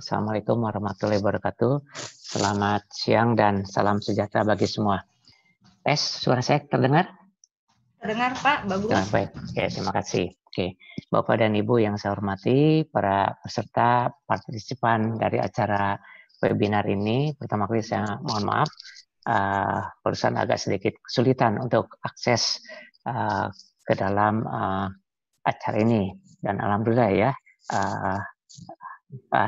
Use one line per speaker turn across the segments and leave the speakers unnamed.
Assalamualaikum warahmatullahi wabarakatuh. Selamat siang dan salam sejahtera bagi semua. Tes, suara saya terdengar?
Terdengar Pak, bagus.
Nah, baik, oke, terima kasih. Oke, Bapak dan Ibu yang saya hormati, para peserta partisipan dari acara webinar ini, pertama kali saya mohon maaf, barusan agak sedikit kesulitan untuk akses ke dalam acara ini, dan alhamdulillah ya,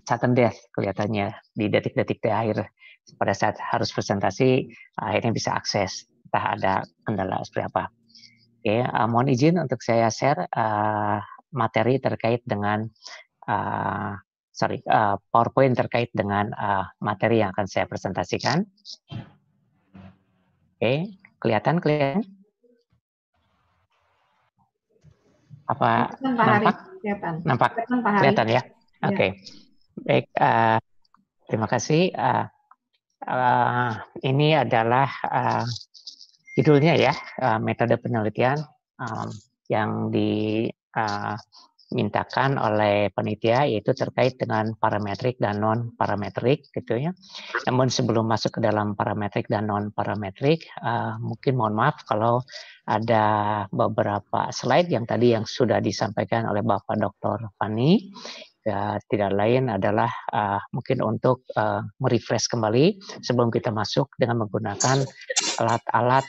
sudden death kelihatannya di detik-detik terakhir pada saat harus presentasi akhirnya bisa akses, entah ada kendala seperti apa. Oke, mohon izin untuk saya share materi terkait dengan PowerPoint terkait dengan materi yang akan saya presentasikan. Oke, kelihatan? Apa nampak? Nampak? Kelihatan ya? Oke. Baik, terima kasih. Ini adalah judulnya ya, metode penelitian yang dimintakan oleh panitia, yaitu terkait dengan parametrik dan non parametrik gitu ya. Namun sebelum masuk ke dalam parametrik dan non parametrik, mungkin mohon maaf kalau ada beberapa slide yang tadi yang sudah disampaikan oleh Bapak Dr. Fani. Ya, tidak lain adalah mungkin untuk merefresh kembali sebelum kita masuk dengan menggunakan alat-alat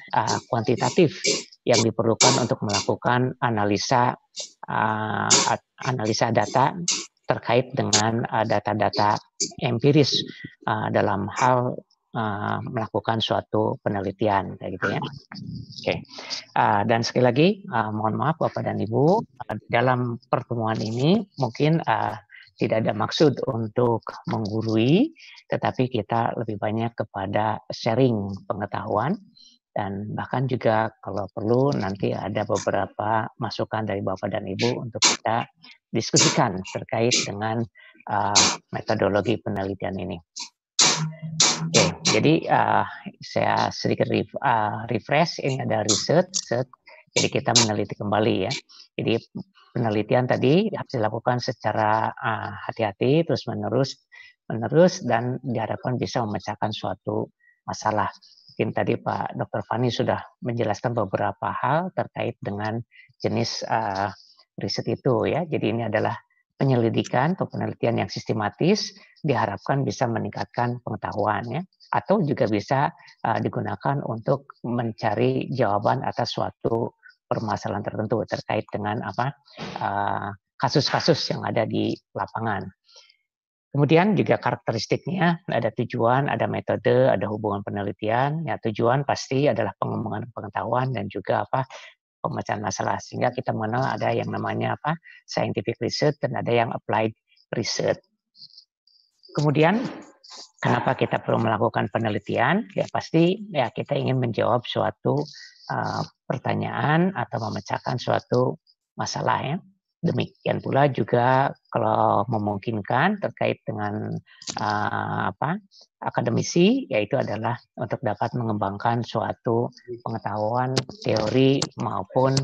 kuantitatif yang diperlukan untuk melakukan analisa data terkait dengan data-data empiris dalam hal melakukan suatu penelitian kayak gitu ya. Oke. Dan sekali lagi mohon maaf Bapak dan Ibu, dalam pertemuan ini mungkin tidak ada maksud untuk menggurui, tetapi kita lebih banyak kepada sharing pengetahuan, dan bahkan juga kalau perlu nanti ada beberapa masukan dari Bapak dan Ibu untuk kita diskusikan terkait dengan metodologi penelitian ini. Oke, jadi saya sedikit refresh. Ini ada riset, jadi kita meneliti kembali ya. Jadi penelitian tadi harus dilakukan secara hati-hati, terus-menerus, dan diharapkan bisa memecahkan suatu masalah. Mungkin tadi Pak Dr. Fani sudah menjelaskan beberapa hal terkait dengan jenis riset itu ya. Jadi ini adalah penyelidikan atau penelitian yang sistematis, diharapkan bisa meningkatkan pengetahuan ya, atau juga bisa digunakan untuk mencari jawaban atas suatu permasalahan tertentu terkait dengan kasus-kasus yang ada di lapangan. Kemudian juga karakteristiknya, ada tujuan, ada metode, ada hubungan penelitian. Ya, tujuan pasti adalah pengembangan pengetahuan dan juga pemecahan masalah, sehingga kita mengenal ada yang namanya scientific research dan ada yang applied research. Kemudian kenapa kita perlu melakukan penelitian? Ya pasti ya kita ingin menjawab suatu pertanyaan atau memecahkan suatu masalah ya. Demikian pula juga kalau memungkinkan terkait dengan akademisi, yaitu adalah untuk dapat mengembangkan suatu pengetahuan, teori maupun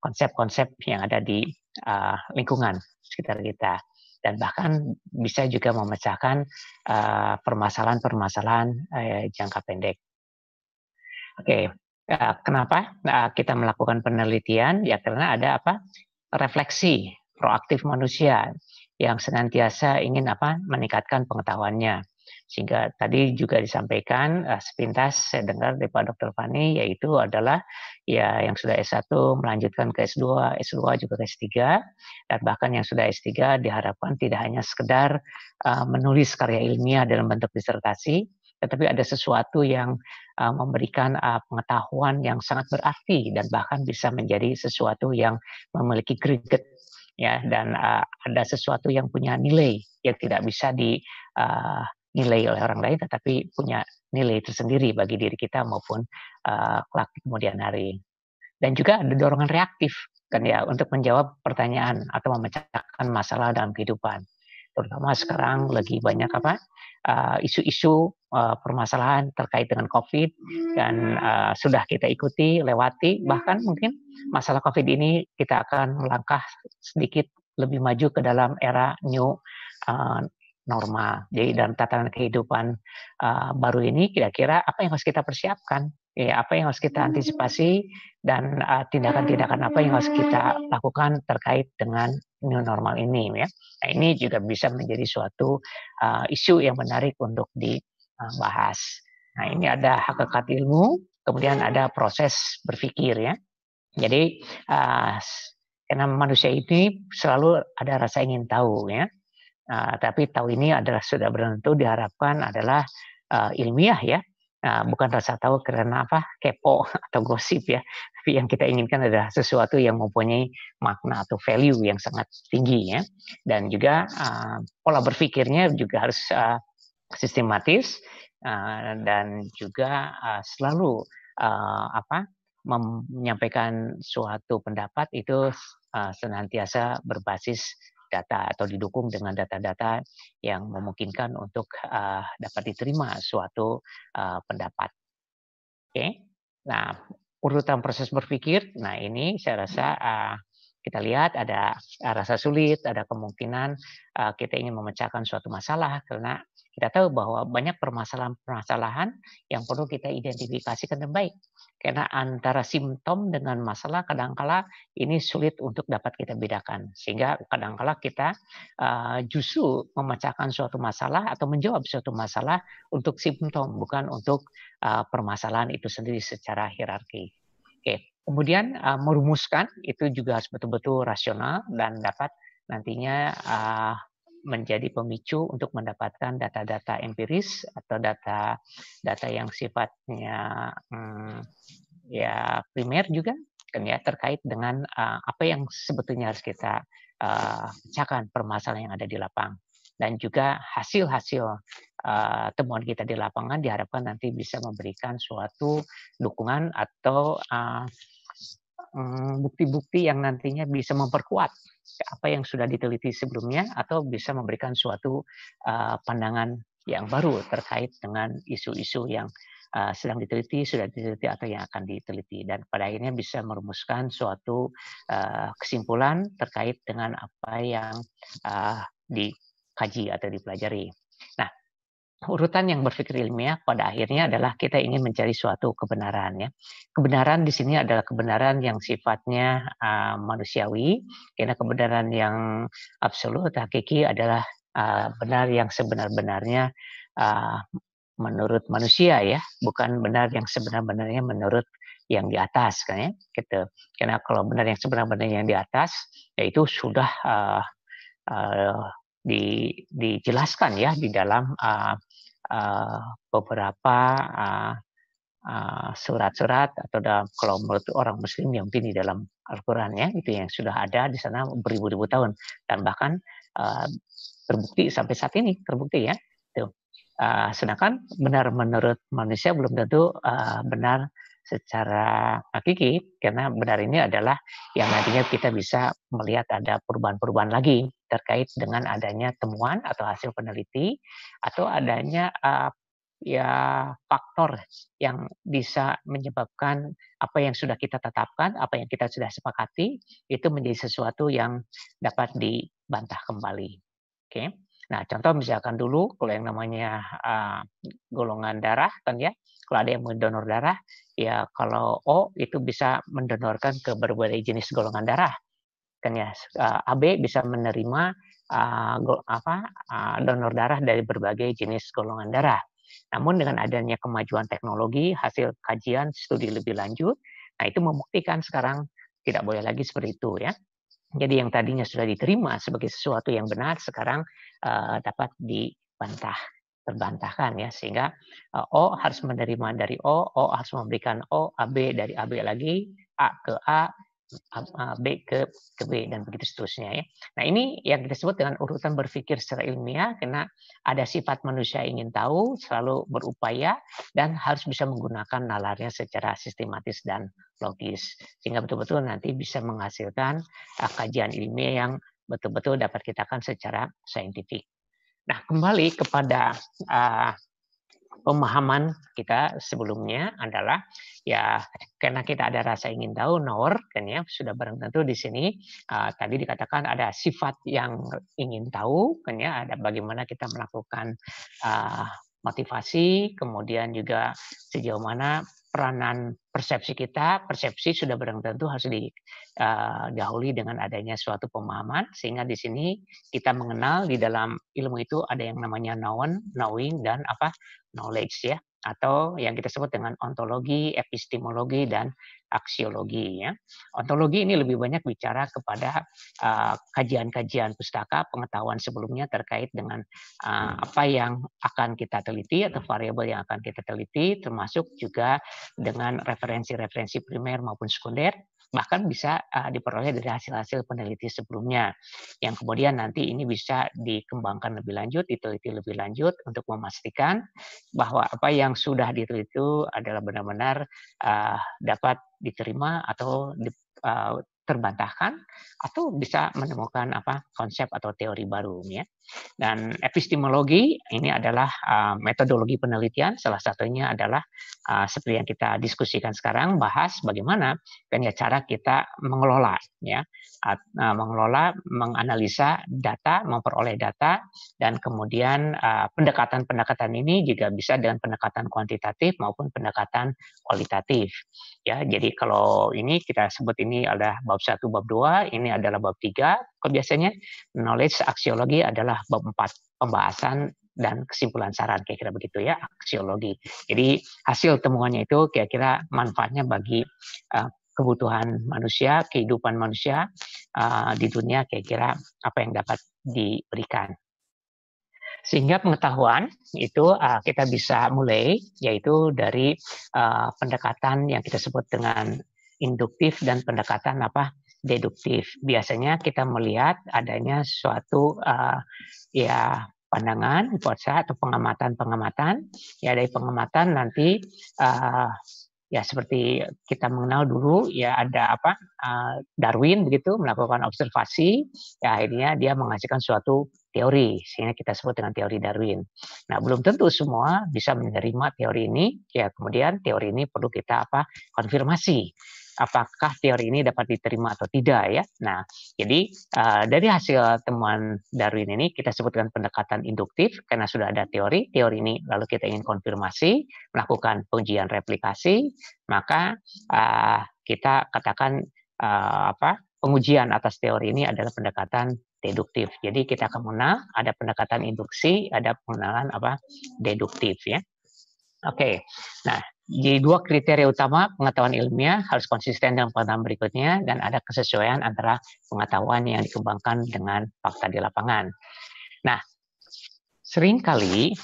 konsep-konsep yang ada di lingkungan sekitar kita, dan bahkan bisa juga memecahkan permasalahan-permasalahan jangka pendek. Oke. Kenapa kita melakukan penelitian? Ya karena ada refleksi proaktif manusia yang senantiasa ingin meningkatkan pengetahuannya. Sehingga tadi juga disampaikan sepintas saya dengar dari Pak Dr. Fani, yaitu adalah ya yang sudah S1 melanjutkan ke S2, S2 juga ke S3, dan bahkan yang sudah S3 diharapkan tidak hanya sekedar menulis karya ilmiah dalam bentuk disertasi, tetapi ada sesuatu yang memberikan pengetahuan yang sangat berarti dan bahkan bisa menjadi sesuatu yang memiliki greget ya, dan ada sesuatu yang punya nilai yang tidak bisa dinilai oleh orang lain, tetapi punya nilai tersendiri bagi diri kita maupun kelak di kemudian hari. Dan juga ada dorongan reaktif kan ya untuk menjawab pertanyaan atau memecahkan masalah dalam kehidupan. Terutama sekarang lagi banyak isu-isu permasalahan terkait dengan COVID, dan sudah kita ikuti, lewati, bahkan mungkin masalah COVID ini kita akan melangkah sedikit lebih maju ke dalam era new normal. Jadi dalam tatanan kehidupan baru ini kira-kira apa yang harus kita persiapkan, ya, apa yang harus kita antisipasi, dan tindakan-tindakan apa yang harus kita lakukan terkait dengan new normal ini, ya. Nah, ini juga bisa menjadi suatu isu yang menarik untuk dibahas. Nah, ini ada hakikat ilmu, kemudian ada proses berpikir, ya. Jadi karena manusia ini selalu ada rasa ingin tahu, ya. Tapi tahu ini adalah sudah tentu diharapkan adalah ilmiah, ya. Bukan rasa tahu karena apa, kepo atau gosip, ya. Tapi yang kita inginkan adalah sesuatu yang mempunyai makna atau value yang sangat tinggi, ya. Dan juga pola berpikirnya juga harus sistematis, dan juga selalu menyampaikan suatu pendapat itu senantiasa berbasis data atau didukung dengan data-data yang memungkinkan untuk dapat diterima suatu pendapat. Oke. Nah, urutan proses berpikir, nah ini saya rasa kita lihat ada rasa sulit, ada kemungkinan kita ingin memecahkan suatu masalah karena kita tahu bahwa banyak permasalahan-permasalahan yang perlu kita identifikasikan dengan baik. Karena antara simptom dengan masalah kadangkala ini sulit untuk dapat kita bedakan. Sehingga kadangkala kita justru memecahkan suatu masalah atau menjawab suatu masalah untuk simptom, bukan untuk permasalahan itu sendiri secara hierarki. Oke. Kemudian merumuskan itu juga harus betul-betul rasional dan dapat nantinya menjadi pemicu untuk mendapatkan data-data empiris atau data yang sifatnya ya primer juga kan, ya, terkait dengan apa yang sebetulnya harus kita pecahkan permasalahan yang ada di lapang. Dan juga hasil-hasil temuan kita di lapangan diharapkan nanti bisa memberikan suatu dukungan atau bukti-bukti yang nantinya bisa memperkuat apa yang sudah diteliti sebelumnya atau bisa memberikan suatu pandangan yang baru terkait dengan isu-isu yang sedang diteliti, sudah diteliti atau yang akan diteliti, dan pada akhirnya bisa merumuskan suatu kesimpulan terkait dengan apa yang dikaji atau dipelajari. Nah, urutan yang berpikir ilmiah pada akhirnya adalah kita ingin mencari suatu kebenaran, ya. Kebenaran di sini adalah kebenaran yang sifatnya manusiawi, karena kebenaran yang absolut hakiki adalah benar yang sebenar-benarnya menurut manusia, ya, bukan benar yang sebenar-benarnya menurut yang di atas, kan, ya, gitu. Karena kalau benar yang sebenar-benarnya yang di atas, yaitu sudah dijelaskan, ya, di dalam beberapa surat-surat atau kalau menurut orang Muslim yang mungkin di dalam Al-Quran, ya, itu yang sudah ada di sana beribu-ribu tahun dan bahkan terbukti sampai saat ini terbukti, ya. Sedangkan benar menurut manusia belum tentu benar secara hakiki, karena benar ini adalah yang nantinya kita bisa melihat ada perubahan-perubahan lagi terkait dengan adanya temuan atau hasil peneliti atau adanya faktor yang bisa menyebabkan apa yang sudah kita tetapkan, apa yang kita sudah sepakati itu menjadi sesuatu yang dapat dibantah kembali. Oke. Nah, contoh misalkan dulu kalau yang namanya golongan darah, kan, ya, kalau ada yang mendonor darah, ya kalau O itu bisa mendonorkan ke berbagai jenis golongan darah, kan, ya. AB bisa menerima donor darah dari berbagai jenis golongan darah. Namun dengan adanya kemajuan teknologi, hasil kajian, studi lebih lanjut, nah itu membuktikan sekarang tidak boleh lagi seperti itu, ya. Jadi yang tadinya sudah diterima sebagai sesuatu yang benar sekarang dapat terbantahkan, ya, sehingga O harus menerima dari O harus memberikan O, AB dari AB lagi, A ke A, B ke B dan begitu seterusnya, ya. Nah, ini yang kita sebut dengan urutan berpikir secara ilmiah karena ada sifat manusia ingin tahu, selalu berupaya dan harus bisa menggunakan nalarnya secara sistematis dan logis sehingga betul-betul nanti bisa menghasilkan kajian ilmiah yang betul-betul dapat kita kan secara saintifik. Nah, kembali kepada pemahaman kita sebelumnya adalah ya karena kita ada rasa ingin tahu, knower, kan ya, sudah barang tentu di sini tadi dikatakan ada sifat yang ingin tahu, kan ya, ada bagaimana kita melakukan motivasi, kemudian juga sejauh mana peranan persepsi kita, persepsi sudah barang tentu harus didahului dengan adanya suatu pemahaman, sehingga di sini kita mengenal di dalam ilmu itu ada yang namanya known, knowing, dan knowledge ya, atau yang kita sebut dengan ontologi, epistemologi, dan aksiologi ya. Ontologi ini lebih banyak bicara kepada kajian-kajian pustaka, pengetahuan sebelumnya terkait dengan apa yang akan kita teliti atau variabel yang akan kita teliti, termasuk juga dengan referensi-referensi primer maupun sekunder, bahkan bisa diperoleh dari hasil-hasil peneliti sebelumnya, yang kemudian nanti ini bisa dikembangkan lebih lanjut, diteliti lebih lanjut untuk memastikan bahwa apa yang sudah diteliti itu adalah benar-benar dapat diterima atau terbantahkan, atau bisa menemukan konsep atau teori baru ya. Dan epistemologi ini adalah metodologi penelitian, salah satunya adalah seperti yang kita diskusikan sekarang, bahas bagaimana kan ya cara kita mengelola ya, mengelola, menganalisa data, memperoleh data, dan kemudian pendekatan-pendekatan ini juga bisa dengan pendekatan kuantitatif maupun pendekatan kualitatif ya. Jadi kalau ini kita sebut ini adalah bab 1, bab 2, ini adalah bab 3. Kalau biasanya knowledge aksiologi adalah bab 4, pembahasan dan kesimpulan saran, kira-kira begitu ya, aksiologi. Jadi hasil temuannya itu kira-kira manfaatnya bagi kebutuhan manusia, kehidupan manusia di dunia, kira-kira apa yang dapat diberikan. Sehingga pengetahuan itu kita bisa mulai, yaitu dari pendekatan yang kita sebut dengan induktif dan pendekatan deduktif. Biasanya kita melihat adanya suatu ya pandangan, hipotesa atau pengamatan. Ya dari pengamatan nanti ya seperti kita mengenal dulu ya ada Darwin begitu, melakukan observasi, ya akhirnya dia menghasilkan suatu teori, sehingga kita sebut dengan teori Darwin. Nah, belum tentu semua bisa menerima teori ini, ya kemudian teori ini perlu kita konfirmasi. Apakah teori ini dapat diterima atau tidak ya. Nah, jadi dari hasil temuan Darwin ini kita sebutkan pendekatan induktif karena sudah ada teori ini lalu kita ingin konfirmasi, melakukan pengujian replikasi, maka kita katakan pengujian atas teori ini adalah pendekatan deduktif. Jadi kita akan mengenal ada pendekatan induksi, ada pengenalan deduktif ya. Oke. Nah, jadi 2 kriteria utama pengetahuan ilmiah harus konsisten dengan pengetahuan berikutnya dan ada kesesuaian antara pengetahuan yang dikembangkan dengan fakta di lapangan. Nah, seringkali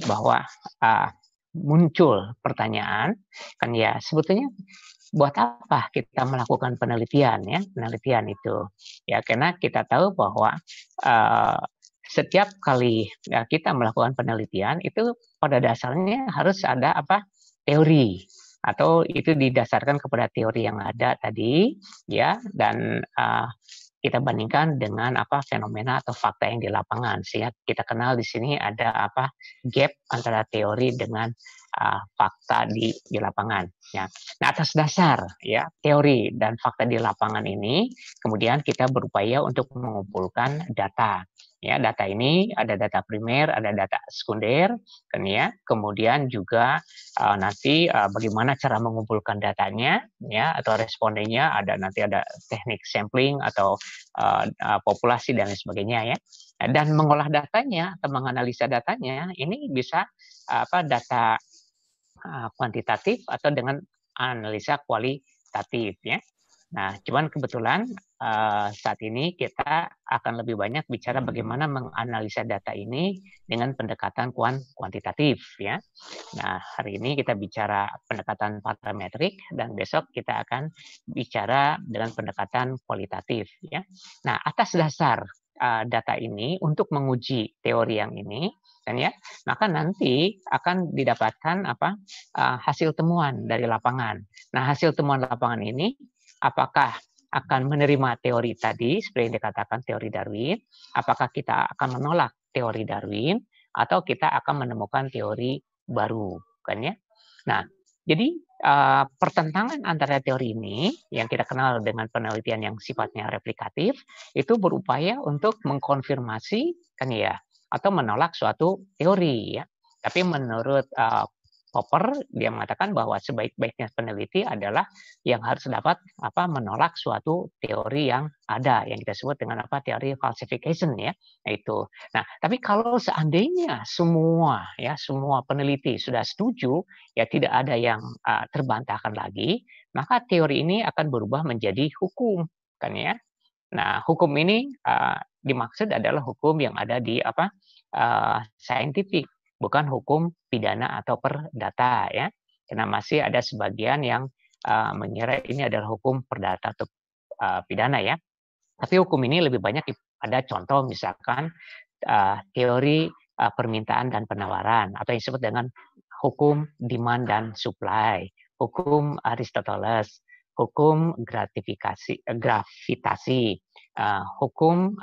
bahwa muncul pertanyaan kan ya, sebetulnya buat apa kita melakukan penelitian ya, penelitian itu ya, karena kita tahu bahwa setiap kali kita melakukan penelitian itu pada dasarnya harus ada teori, atau itu didasarkan kepada teori yang ada tadi ya, dan kita bandingkan dengan fenomena atau fakta yang di lapangan, sehingga kita kenal di sini ada gap antara teori dengan fakta di lapangan ya. Nah, atas dasar ya teori dan fakta di lapangan ini kemudian kita berupaya untuk mengumpulkan data ya. Data ini ada data primer, ada data sekunder kan ya. Kemudian juga nanti bagaimana cara mengumpulkan datanya ya, atau respondennya, nanti ada teknik sampling atau populasi dan lain sebagainya ya. Dan mengolah datanya atau menganalisa datanya ini bisa data kuantitatif atau dengan analisa kualitatif ya. Nah, cuman kebetulan saat ini kita akan lebih banyak bicara bagaimana menganalisa data ini dengan pendekatan kuantitatif ya. Nah, hari ini kita bicara pendekatan parametrik dan besok kita akan bicara dengan pendekatan kualitatif ya. Nah, atas dasar data ini untuk menguji teori yang ini kan ya, maka nanti akan didapatkan hasil temuan dari lapangan. Nah, hasil temuan lapangan ini apakah akan menerima teori tadi seperti yang dikatakan teori Darwin, apakah kita akan menolak teori Darwin, atau kita akan menemukan teori baru, kan ya. Nah, jadi pertentangan antara teori ini yang kita kenal dengan penelitian yang sifatnya replikatif itu berupaya untuk mengkonfirmasi, kan ya, atau menolak suatu teori ya. Tapi menurut Popper dia mengatakan bahwa sebaik-baiknya peneliti adalah yang harus dapat menolak suatu teori yang ada yang kita sebut dengan teori falsification ya, itu. Nah, tapi kalau seandainya semua peneliti sudah setuju ya tidak ada yang terbantahkan lagi, maka teori ini akan berubah menjadi hukum, kan ya. Nah, hukum ini dimaksud adalah hukum yang ada di scientific, bukan hukum pidana atau perdata ya. Karena masih ada sebagian yang mengira ini adalah hukum perdata atau pidana ya. Tapi hukum ini lebih banyak ada contoh misalkan teori permintaan dan penawaran atau yang disebut dengan hukum demand dan supply, hukum Aristoteles, hukum gravitasi, hukum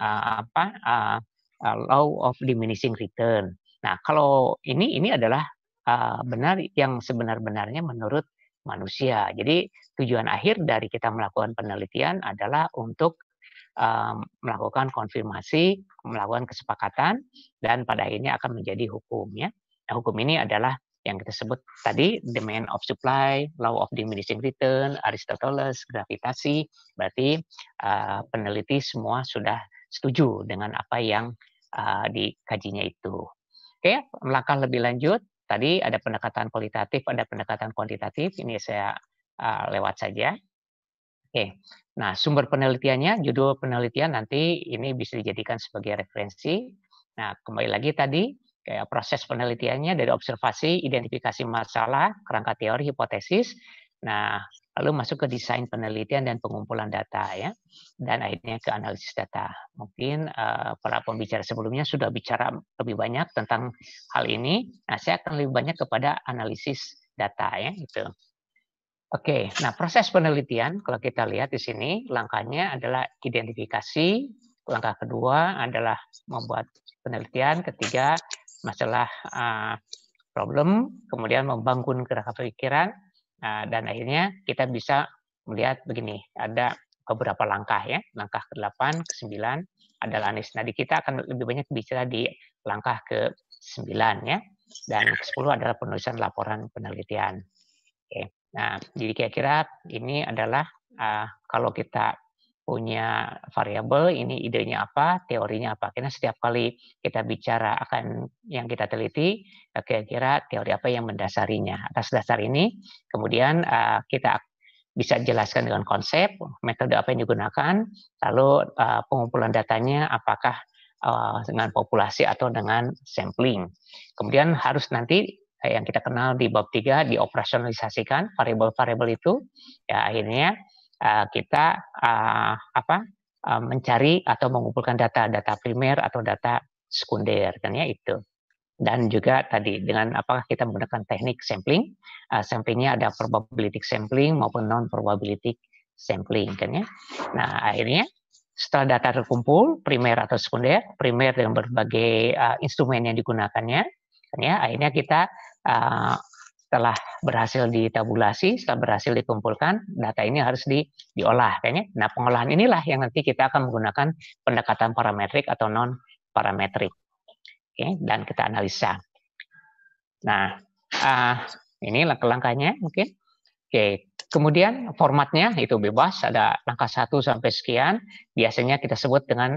law of diminishing return. Nah, kalau ini adalah benar yang sebenar-benarnya menurut manusia. Jadi tujuan akhir dari kita melakukan penelitian adalah untuk melakukan konfirmasi, melakukan kesepakatan, dan pada akhirnya akan menjadi hukum ya. Nah, hukum ini adalah yang kita sebut tadi demand of supply, law of diminishing return, Aristoteles, gravitasi. Berarti peneliti semua sudah setuju dengan apa yang dikajinya itu. Oke, melangkah lebih lanjut. Tadi ada pendekatan kualitatif, ada pendekatan kuantitatif. Ini saya lewat saja. Oke, nah sumber penelitiannya, judul penelitian nanti ini bisa dijadikan sebagai referensi. Nah, kembali lagi tadi, kayak proses penelitiannya dari observasi, identifikasi masalah, kerangka teori, hipotesis. Nah, lalu masuk ke desain penelitian dan pengumpulan data ya, dan akhirnya ke analisis data. Mungkin para pembicara sebelumnya sudah bicara lebih banyak tentang hal ini. Nah, saya akan lebih banyak kepada analisis data ya, itu. Oke, nah proses penelitian kalau kita lihat di sini langkahnya adalah identifikasi, langkah kedua adalah membuat penelitian, ketiga masalah problem, kemudian membangun gerakan pikiran, dan akhirnya kita bisa melihat begini, ada beberapa langkah ya, langkah ke-8, ke-9 adalah analisis. Nah, kita akan lebih banyak bicara di langkah ke-9 ya, dan ke-10 adalah penulisan laporan penelitian. Oke. Nah, jadi kira-kira ini adalah kalau kita punya variabel, ini idenya apa, teorinya apa. Karena setiap kali kita bicara akan yang kita teliti, kira-kira teori apa yang mendasarinya. Atas dasar ini, kemudian kita bisa jelaskan dengan konsep, metode apa yang digunakan, lalu pengumpulan datanya apakah dengan populasi atau dengan sampling. Kemudian harus nanti yang kita kenal di bab 3 dioperasionalisasikan variabel-variabel itu, ya akhirnya kita mencari atau mengumpulkan data primer atau data sekunder, kan ya itu. Dan juga tadi dengan apakah kita menggunakan teknik sampling, samplingnya ada probabilistic sampling maupun non-probabilistic sampling, kan ya. Nah akhirnya setelah data terkumpul primer atau sekunder, primer dengan berbagai instrumen yang digunakannya, kan ya, akhirnya kita setelah berhasil ditabulasi, setelah berhasil dikumpulkan, data ini harus diolah, kan ya. Nah pengolahan inilah yang nanti kita akan menggunakan pendekatan parametrik atau non parametrik. Oke, dan kita analisa. Nah, ini langkah-langkahnya mungkin. Oke, kemudian formatnya itu bebas, ada langkah 1 sampai sekian. Biasanya kita sebut dengan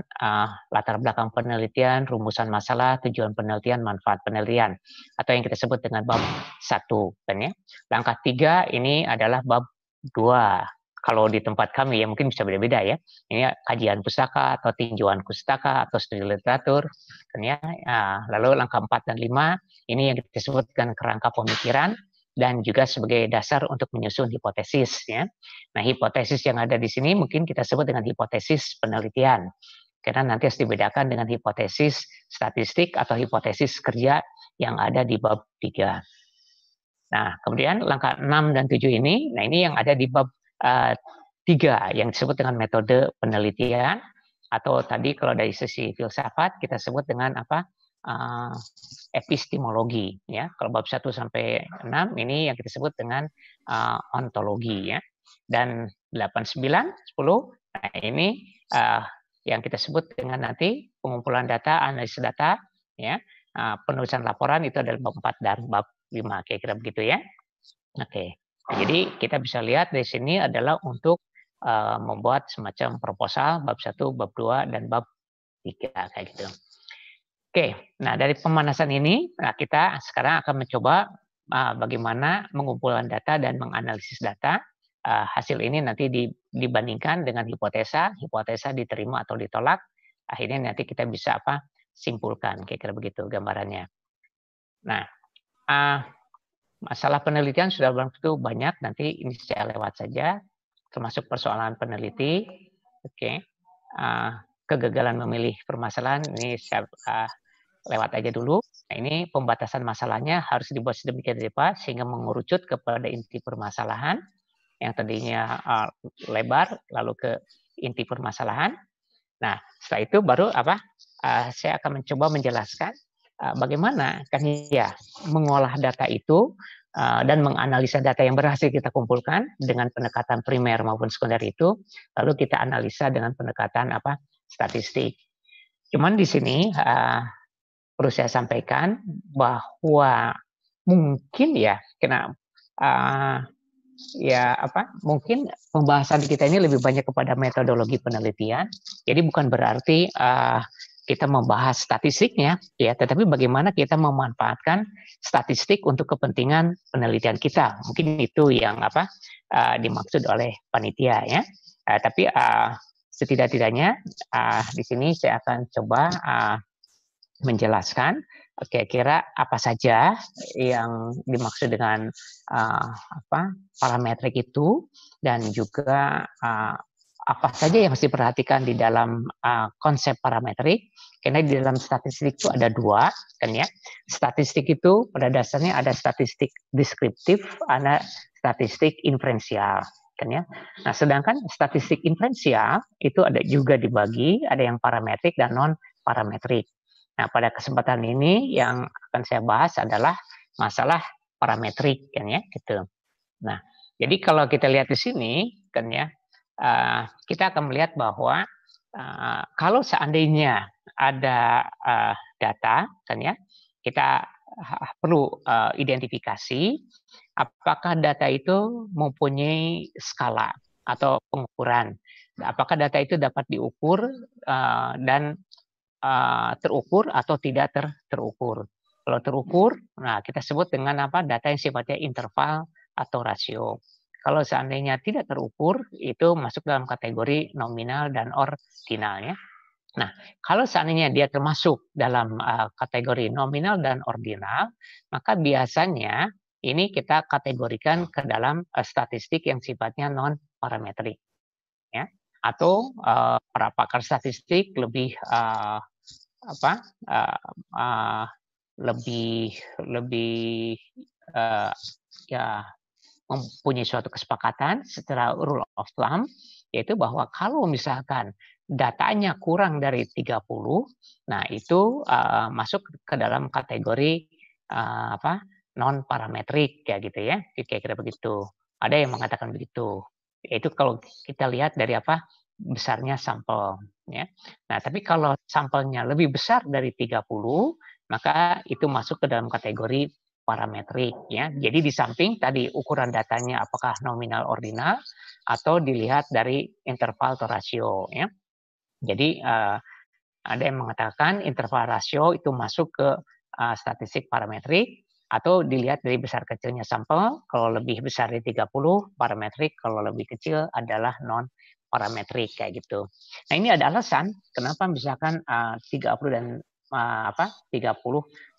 latar belakang penelitian, rumusan masalah, tujuan penelitian, manfaat penelitian. Atau yang kita sebut dengan bab 1. Kan ya. Langkah 3 ini adalah bab 2. Kalau di tempat kami ya mungkin bisa beda-beda ya. Ini kajian pustaka atau tinjauan pustaka atau studi literatur. Kan ya. Lalu langkah 4 dan 5 ini yang kita sebutkan kerangka pemikiran dan juga sebagai dasar untuk menyusun hipotesis ya. Nah, hipotesis yang ada di sini mungkin kita sebut dengan hipotesis penelitian. Karena nanti harus dibedakan dengan hipotesis statistik atau hipotesis kerja yang ada di bab 3. Nah, kemudian langkah 6 dan 7 ini, nah ini yang ada di bab 3 yang disebut dengan metode penelitian atau tadi kalau dari sisi filsafat kita sebut dengan apa? epistemologi ya. Kalau bab 1 sampai 6 ini yang kita sebut dengan ontologi ya. Dan 8, 9, 10 nah ini yang kita sebut dengan nanti pengumpulan data, analisis data ya. Penulisan laporan itu adalah bab 4 dan bab 5 kira-kira begitu ya. Oke. Jadi kita bisa lihat di sini adalah untuk membuat semacam proposal bab 1, bab 2 dan bab 3 kayak gitu. Oke, nah dari pemanasan ini, nah kita sekarang akan mencoba bagaimana mengumpulkan data dan menganalisis data. Hasil ini nanti dibandingkan dengan hipotesa, hipotesa diterima atau ditolak. Akhirnya nanti kita bisa simpulkan, kira-kira begitu gambarannya. Nah, masalah penelitian sudah begitu banyak, nanti ini saya lewat saja, termasuk persoalan peneliti. Oke, kegagalan memilih permasalahan ini saya lewat aja dulu. Nah, ini pembatasan masalahnya harus dibuat sedemikian rupa sehingga mengerucut kepada inti permasalahan yang tadinya lebar lalu ke inti permasalahan. Nah, setelah itu baru saya akan mencoba menjelaskan bagaimana kan ya mengolah data itu dan menganalisa data yang berhasil kita kumpulkan dengan pendekatan primer maupun sekunder itu, lalu kita analisa dengan pendekatan statistik. Cuman di sini perlu saya sampaikan bahwa mungkin ya mungkin pembahasan kita ini lebih banyak kepada metodologi penelitian. Jadi bukan berarti kita membahas statistiknya ya, tetapi bagaimana kita memanfaatkan statistik untuk kepentingan penelitian kita. Mungkin itu yang dimaksud oleh panitia ya. Tapi setidak-tidaknya di sini saya akan coba menjelaskan kira-kira apa saja yang dimaksud dengan parametrik itu dan juga apa saja yang harus diperhatikan di dalam konsep parametrik. Karena di dalam statistik itu ada dua kan ya. Statistik itu pada dasarnya ada statistik deskriptif, ada statistik inferensial kan ya. Nah, sedangkan statistik inferensial itu ada juga dibagi, ada yang parametrik dan non parametrik. Nah, pada kesempatan ini yang akan saya bahas adalah masalah parametrik kan ya gitu. Nah, jadi kalau kita lihat di sini kan ya, kita akan melihat bahwa kalau seandainya ada data kan ya, kita perlu identifikasi apakah data itu mempunyai skala atau pengukuran. Apakah data itu dapat diukur dan terukur atau tidak terukur. Kalau terukur, nah kita sebut dengan data yang sifatnya interval atau rasio. Kalau seandainya tidak terukur, itu masuk dalam kategori nominal dan ordinal ya. Nah, kalau seandainya dia termasuk dalam kategori nominal dan ordinal, maka biasanya ini kita kategorikan ke dalam statistik yang sifatnya non parametrik ya. Atau para pakar statistik lebih mempunyai suatu kesepakatan secara rule of thumb, yaitu bahwa kalau misalkan datanya kurang dari 30, nah itu masuk ke dalam kategori non parametrik ya gitu ya, kira-kira begitu. Ada yang mengatakan begitu. Itu kalau kita lihat dari besarnya sampel ya. Nah, tapi kalau sampelnya lebih besar dari 30, maka itu masuk ke dalam kategori parametrik ya. Jadi di samping tadi ukuran datanya apakah nominal ordinal atau dilihat dari interval atau rasio ya. Jadi ada yang mengatakan interval rasio itu masuk ke statistik parametrik atau dilihat dari besar kecilnya sampel. Kalau lebih besar dari 30 parametrik, kalau lebih kecil adalah non parametrik kayak gitu. Nah, ini ada alasan kenapa misalkan 30 dan 30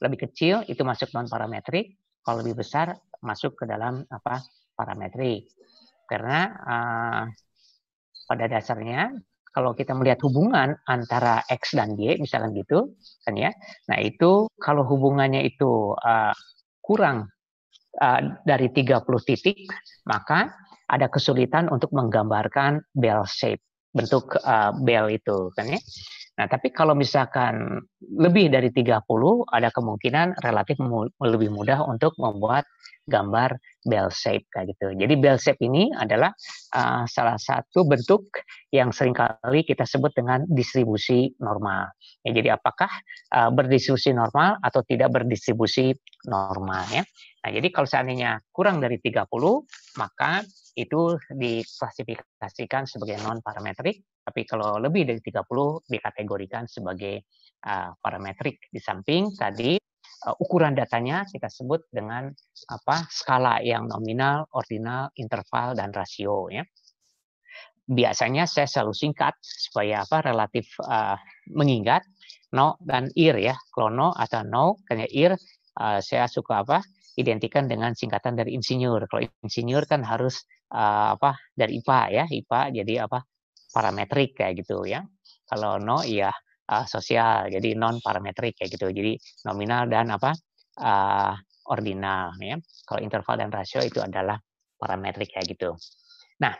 lebih kecil itu masuk non parametrik, kalau lebih besar masuk ke dalam parametrik. Karena pada dasarnya kalau kita melihat hubungan antara X dan Y misalkan gitu kan ya. Nah, itu kalau hubungannya itu kurang dari 30 titik, maka ada kesulitan untuk menggambarkan bell shape, bentuk bell itu kan ya. Nah, tapi kalau misalkan lebih dari 30, ada kemungkinan relatif lebih mudah untuk membuat gambar bell shape kayak gitu. Jadi bell shape ini adalah salah satu bentuk yang seringkali kita sebut dengan distribusi normal. Ya, jadi apakah berdistribusi normal atau tidak berdistribusi normal ya. Nah, jadi kalau seandainya kurang dari 30, maka itu diklasifikasikan sebagai non-parametrik, tapi kalau lebih dari 30 dikategorikan sebagai parametrik. Di samping tadi ukuran datanya kita sebut dengan skala yang nominal, ordinal, interval, dan rasio ya. Biasanya saya selalu singkat supaya relatif mengingat no dan ir ya. Kalau no atau no, karena ir saya suka identikan dengan singkatan dari insinyur. Kalau insinyur kan harus dari IPA ya, IPA jadi parametrik kayak gitu ya. Kalau no ya sosial, jadi non parametrik kayak gitu. Jadi nominal dan ordinal ya. Kalau interval dan rasio itu adalah parametrik kayak gitu. Nah,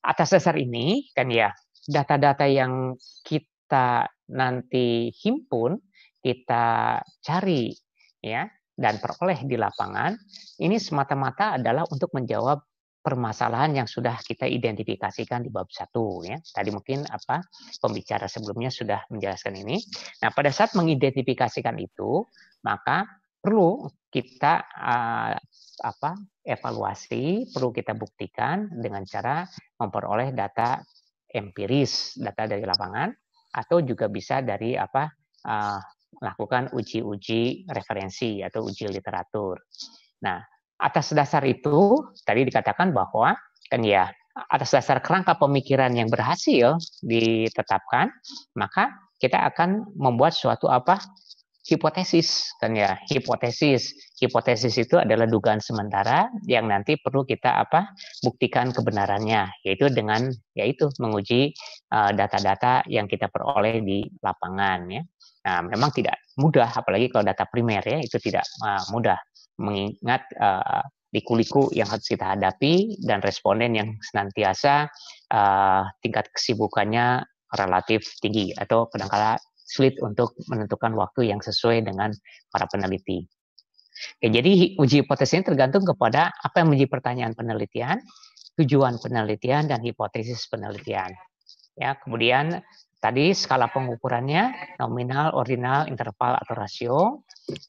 atas dasar ini kan ya data-data yang kita nanti himpun, kita cari ya dan peroleh di lapangan, ini semata-mata adalah untuk menjawab permasalahan yang sudah kita identifikasikan di bab 1 ya. Tadi mungkin pembicara sebelumnya sudah menjelaskan ini. Nah, pada saat mengidentifikasikan itu, maka perlu kita evaluasi, perlu kita buktikan dengan cara memperoleh data empiris, data dari lapangan, atau juga bisa dari melakukan uji-uji referensi atau uji literatur. Nah, atas dasar itu tadi dikatakan bahwa kan ya atas dasar kerangka pemikiran yang berhasil ditetapkan, maka kita akan membuat suatu hipotesis kan ya. Hipotesis itu adalah dugaan sementara yang nanti perlu kita buktikan kebenarannya, yaitu dengan menguji data-data yang kita peroleh di lapangan ya. Nah, memang tidak mudah, apalagi kalau data primer ya, itu tidak mudah, mengingat liku-liku yang harus kita hadapi dan responden yang senantiasa tingkat kesibukannya relatif tinggi atau kadang-kala sulit untuk menentukan waktu yang sesuai dengan para peneliti. Oke, jadi uji hipotesis ini tergantung kepada apa yang menjadi pertanyaan penelitian, tujuan penelitian, dan hipotesis penelitian. Ya, kemudian tadi skala pengukurannya nominal, ordinal, interval, atau rasio.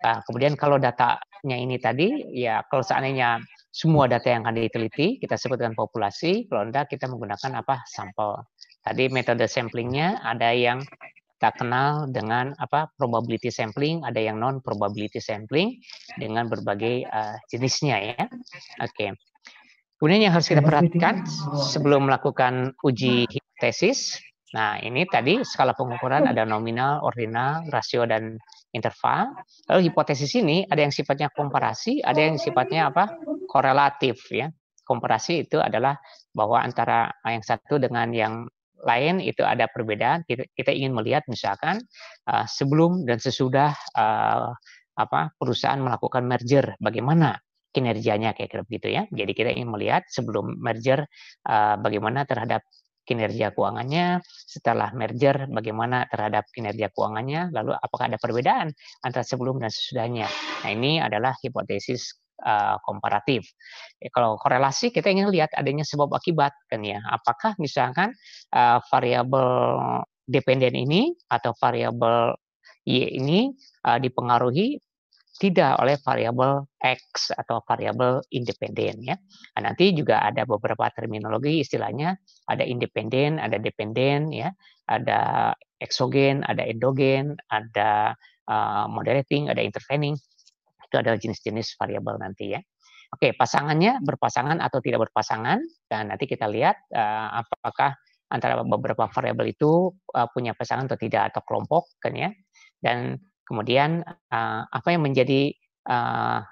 Kemudian kalau datanya ini tadi, ya kalau seandainya semua data yang akan diteliti, kita sebut dengan populasi. Kalau enggak, kita menggunakan sampel. Tadi metode samplingnya ada yang kita kenal dengan probability sampling, ada yang non probability sampling dengan berbagai jenisnya ya. Oke. Kemudian yang harus kita perhatikan sebelum melakukan uji hipotesis. Nah, ini tadi skala pengukuran ada nominal, ordinal, rasio, dan interval. Lalu hipotesis ini ada yang sifatnya komparasi, ada yang sifatnya korelatif ya. Komparasi itu adalah bahwa antara yang satu dengan yang lain itu ada perbedaan. Kita ingin melihat misalkan sebelum dan sesudah perusahaan melakukan merger, bagaimana kinerjanya kayak begitu ya. Jadi kita ingin melihat sebelum merger bagaimana terhadap kinerja keuangannya, setelah merger bagaimana terhadap kinerja keuangannya, lalu apakah ada perbedaan antara sebelum dan sesudahnya. Nah, ini adalah hipotesis komparatif. Kalau korelasi kita ingin lihat adanya sebab akibat kan ya. Apakah misalkan variabel dependen ini atau variabel Y ini dipengaruhi tidak oleh variabel X atau variabel independen ya. Nah, nanti juga ada beberapa terminologi istilahnya, ada independen, ada dependen ya, ada eksogen, ada endogen, ada moderating, ada intervening. Itu adalah jenis-jenis variabel nanti ya. Oke, pasangannya berpasangan atau tidak berpasangan, dan nanti kita lihat apakah antara beberapa variabel itu punya pasangan atau tidak, atau kelompok kan ya. Dan kemudian apa yang menjadi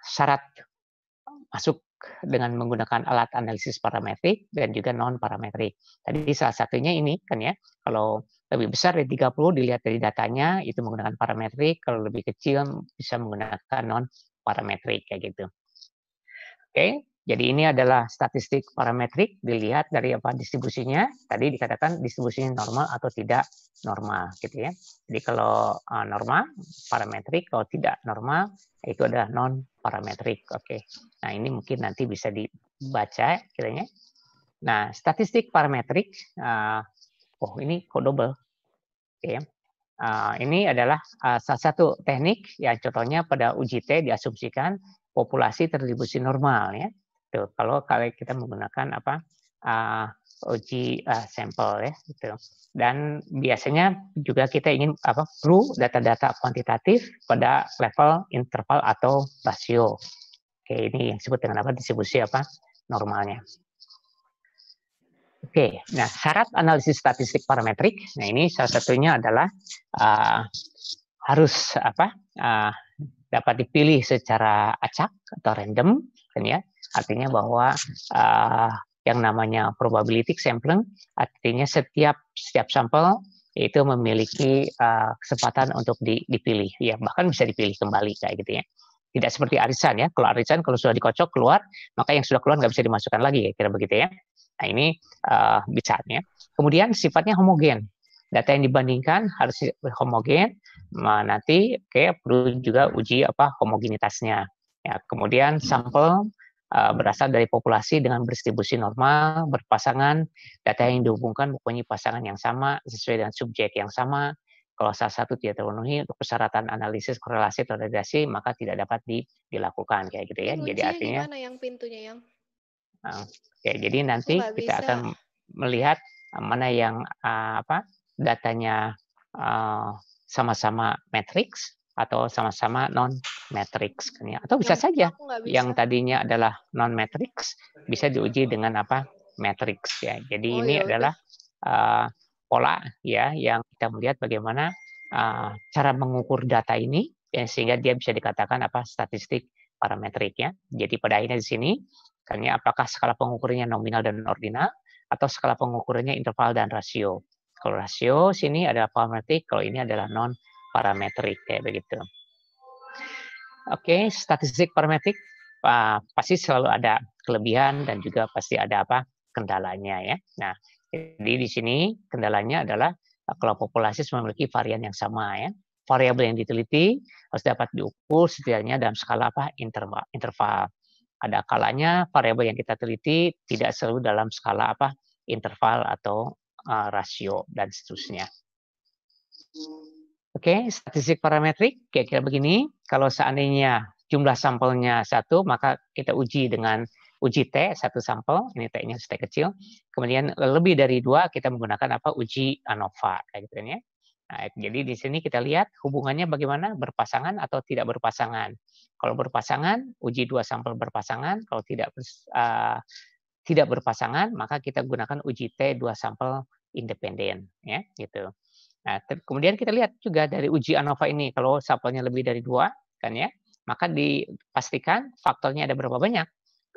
syarat masuk dengan menggunakan alat analisis parametrik dan juga non parametrik. Tadi salah satunya ini kan ya, kalau lebih besar dari 30 dilihat dari datanya itu menggunakan parametrik, kalau lebih kecil bisa menggunakan non parametrik kayak gitu. Oke, Jadi ini adalah statistik parametrik, dilihat dari apa distribusinya. Tadi dikatakan distribusinya normal atau tidak normal, gitu ya. Jadi kalau normal parametrik, kalau tidak normal itu adalah non parametrik. Oke. Nah ini mungkin nanti bisa dibaca kiranya. Nah statistik parametrik, oh ini kok double, oke. Ini adalah salah satu teknik ya, contohnya pada uji T diasumsikan populasi terdistribusi normal ya. Tuh, kalau kita menggunakan apa uji sampel ya gitu. Dan biasanya juga kita ingin perlu data-data kuantitatif pada level interval atau rasio. Oke, ini yang disebut dengan distribusi normalnya. Oke, nah syarat analisis statistik parametrik. Nah ini salah satunya adalah harus dapat dipilih secara acak atau random, kan ya. Artinya bahwa yang namanya probability sampling, artinya setiap sampel itu memiliki kesempatan untuk dipilih, ya bahkan bisa dipilih kembali kayak gitu ya. Tidak seperti arisan ya. Kalau arisan kalau sudah dikocok keluar, maka yang sudah keluar nggak bisa dimasukkan lagi, kira begitu ya. Nah ini bisa ya. Kemudian sifatnya homogen. Data yang dibandingkan harus homogen. Nanti perlu juga uji homogenitasnya. Ya, kemudian sampel berasal dari populasi dengan berdistribusi normal, berpasangan, data yang dihubungkan mempunyai pasangan yang sama sesuai dengan subjek yang sama. Kalau salah satu tidak terpenuhi untuk persyaratan analisis korelasi atau regressi, maka tidak dapat dilakukan kayak gitu ya. Jadi artinya
gimana yang pintunya yang?
Oke, jadi nanti kita akan melihat mana yang datanya sama-sama matriks atau sama-sama non matriks kan ya. Atau bisa saja yang tadinya adalah non matriks bisa diuji dengan matriks ya. Jadi ini adalah pola ya yang kita melihat bagaimana cara mengukur data ini ya, sehingga dia bisa dikatakan statistik parametrik ya. Jadi pada akhirnya di sini kan ya, apakah skala pengukurannya nominal dan ordinal atau skala pengukurannya interval dan rasio. Kalau rasio sini adalah parametrik, kalau ini adalah non parametrik kayak begitu. Oke, statistik parametrik pasti selalu ada kelebihan dan juga pasti ada kendalanya ya. Nah, jadi di sini kendalanya adalah kalau populasi memiliki varian yang sama ya. Variabel yang diteliti harus dapat diukur setidaknya dalam skala interval. Ada kalanya variabel yang kita teliti tidak selalu dalam skala interval atau rasio dan seterusnya. Oke, statistik parametrik kira-kira begini. Kalau seandainya jumlah sampelnya 1, maka kita uji dengan uji T, 1 sampel, ini T-nya T kecil. Kemudian lebih dari 2, kita menggunakan uji ANOVA kayak gitu ya. Nah, jadi di sini kita lihat hubungannya bagaimana, berpasangan atau tidak berpasangan. Kalau berpasangan, uji 2 sampel berpasangan. Kalau tidak berpasangan, maka kita gunakan uji T 2 sampel independen ya, gitu. Nah, kemudian kita lihat juga dari uji ANOVA ini, kalau sampelnya lebih dari 2, kan ya, maka dipastikan faktornya ada berapa banyak.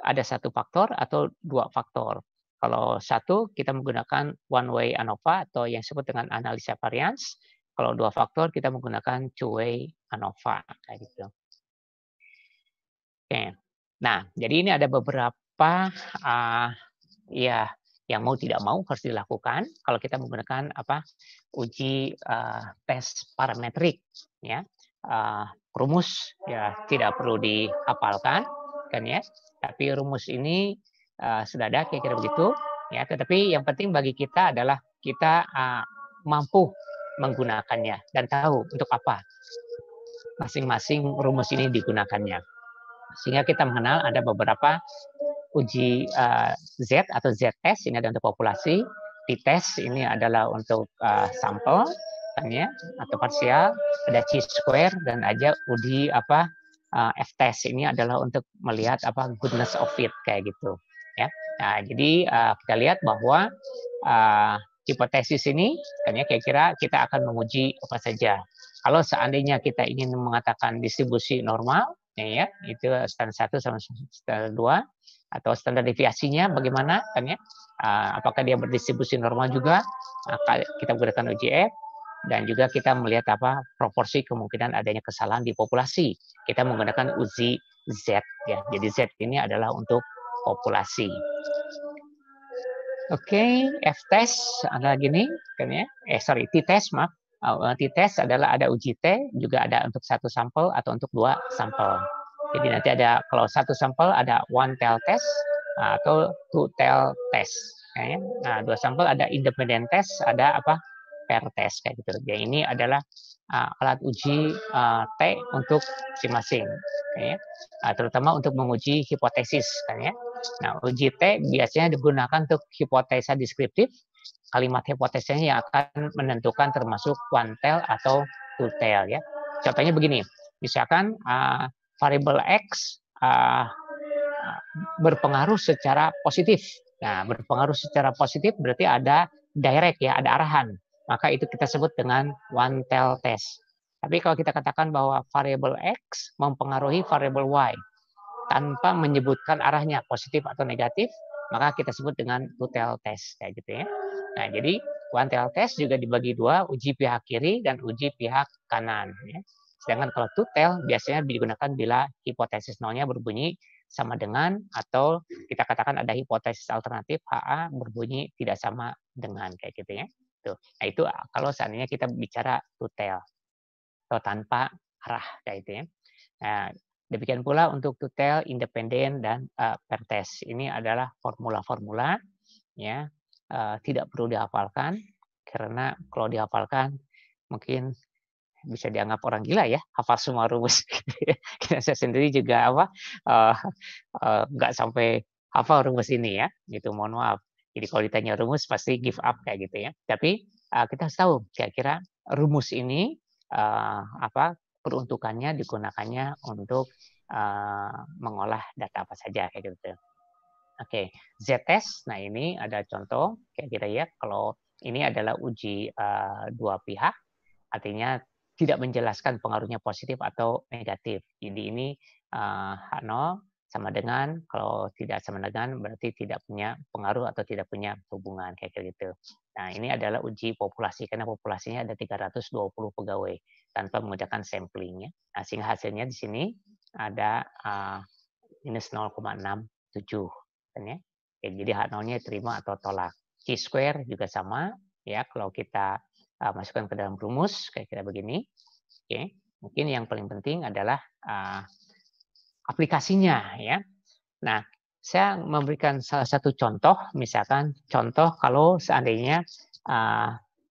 Ada 1 faktor atau 2 faktor. Kalau 1, kita menggunakan one way ANOVA atau yang disebut dengan analisa varians. Kalau 2 faktor, kita menggunakan two way ANOVA kayak gitu. Oke. Nah, jadi ini ada beberapa ya yang mau tidak mau harus dilakukan kalau kita menggunakan uji tes parametrik ya. Rumus ya tidak perlu dihafalkan kan ya, tapi rumus ini sudah ada kira-kira begitu ya. Tetapi yang penting bagi kita adalah kita mampu menggunakannya dan tahu untuk apa masing-masing rumus ini digunakannya, sehingga kita mengenal ada beberapa uji Z atau Z-test, ini ada untuk populasi. T-test ini adalah untuk sampel kan ya, atau parsial. Ada chi-square dan aja uji F-test, ini adalah untuk melihat goodness of fit kayak gitu ya. Nah, jadi kita lihat bahwa hipotesis ini kan ya, kira-kira kita akan menguji apa saja. Kalau seandainya kita ingin mengatakan distribusi normal ya, itu standar 1 sama standar 2, atau standar deviasinya bagaimana kan ya, apakah dia berdistribusi normal juga, maka kita gunakan uji F. Dan juga kita melihat proporsi kemungkinan adanya kesalahan di populasi, kita menggunakan uji Z ya. Jadi Z ini adalah untuk populasi. Oke, F-test ada gini, kan ya? T-test, maaf. T-test adalah ada uji T, juga ada untuk satu sampel atau untuk 2 sampel. Jadi nanti ada, kalau satu sampel ada one tail test atau two tail test. Ya. Nah, 2 sampel ada independent test, ada apa? Pair test kayak gitu. Jadi ini adalah alat uji T untuk masing-masing, ya. Terutama untuk menguji hipotesis, kan ya. Nah, uji T biasanya digunakan untuk hipotesa deskriptif. Kalimat hipotesisnya yang akan menentukan termasuk one tail atau two tail, ya. Contohnya begini, misalkan variabel X berpengaruh secara positif. Nah, berpengaruh secara positif berarti ada direct, ya, ada arahan. Maka itu kita sebut dengan one tail test. Tapi kalau kita katakan bahwa variabel X mempengaruhi variabel Y tanpa menyebutkan arahnya positif atau negatif, maka kita sebut dengan two tail test, kayak gitu ya. Nah, jadi one tail test juga dibagi 2, uji pihak kiri dan uji pihak kanan, ya. Sedangkan kalau two tail biasanya digunakan bila hipotesis nolnya berbunyi sama dengan, atau kita katakan ada hipotesis alternatif HA berbunyi tidak sama dengan, kayak gitu ya. Tuh. Nah, itu kalau seandainya kita bicara two tail atau tanpa arah, kayak gitu ya. Nah, demikian pula untuk two tail, independen, dan pair test. Ini adalah formula-formula, ya, tidak perlu dihafalkan, karena kalau dihafalkan mungkin bisa dianggap orang gila, ya, hafal semua rumus. Saya sendiri juga nggak sampai hafal rumus ini, ya, gitu, mohon maaf. Jadi kalau ditanya rumus pasti give up kayak gitu ya. Tapi kita harus tahu kira-kira rumus ini peruntukannya, digunakannya untuk mengolah data apa saja kayak gitu. Oke, Z-test. Nah, ini ada contoh kayak gitu ya. Kalau ini adalah uji 2 pihak, artinya tidak menjelaskan pengaruhnya positif atau negatif. Jadi ini H0 sama dengan, kalau tidak sama dengan berarti tidak punya pengaruh atau tidak punya hubungan kayak gitu. Nah, ini adalah uji populasi karena populasinya ada 320 pegawai tanpa menggunakan sampling, ya. Nah, sehingga hasilnya di sini ada minus 0,67, kan ya. Jadi H0-nya terima atau tolak. Chi-square juga sama, ya, kalau kita masukkan ke dalam rumus kayak kira begini. Oke, mungkin yang paling penting adalah aplikasinya, ya. Nah, saya memberikan salah satu contoh, misalkan contoh kalau seandainya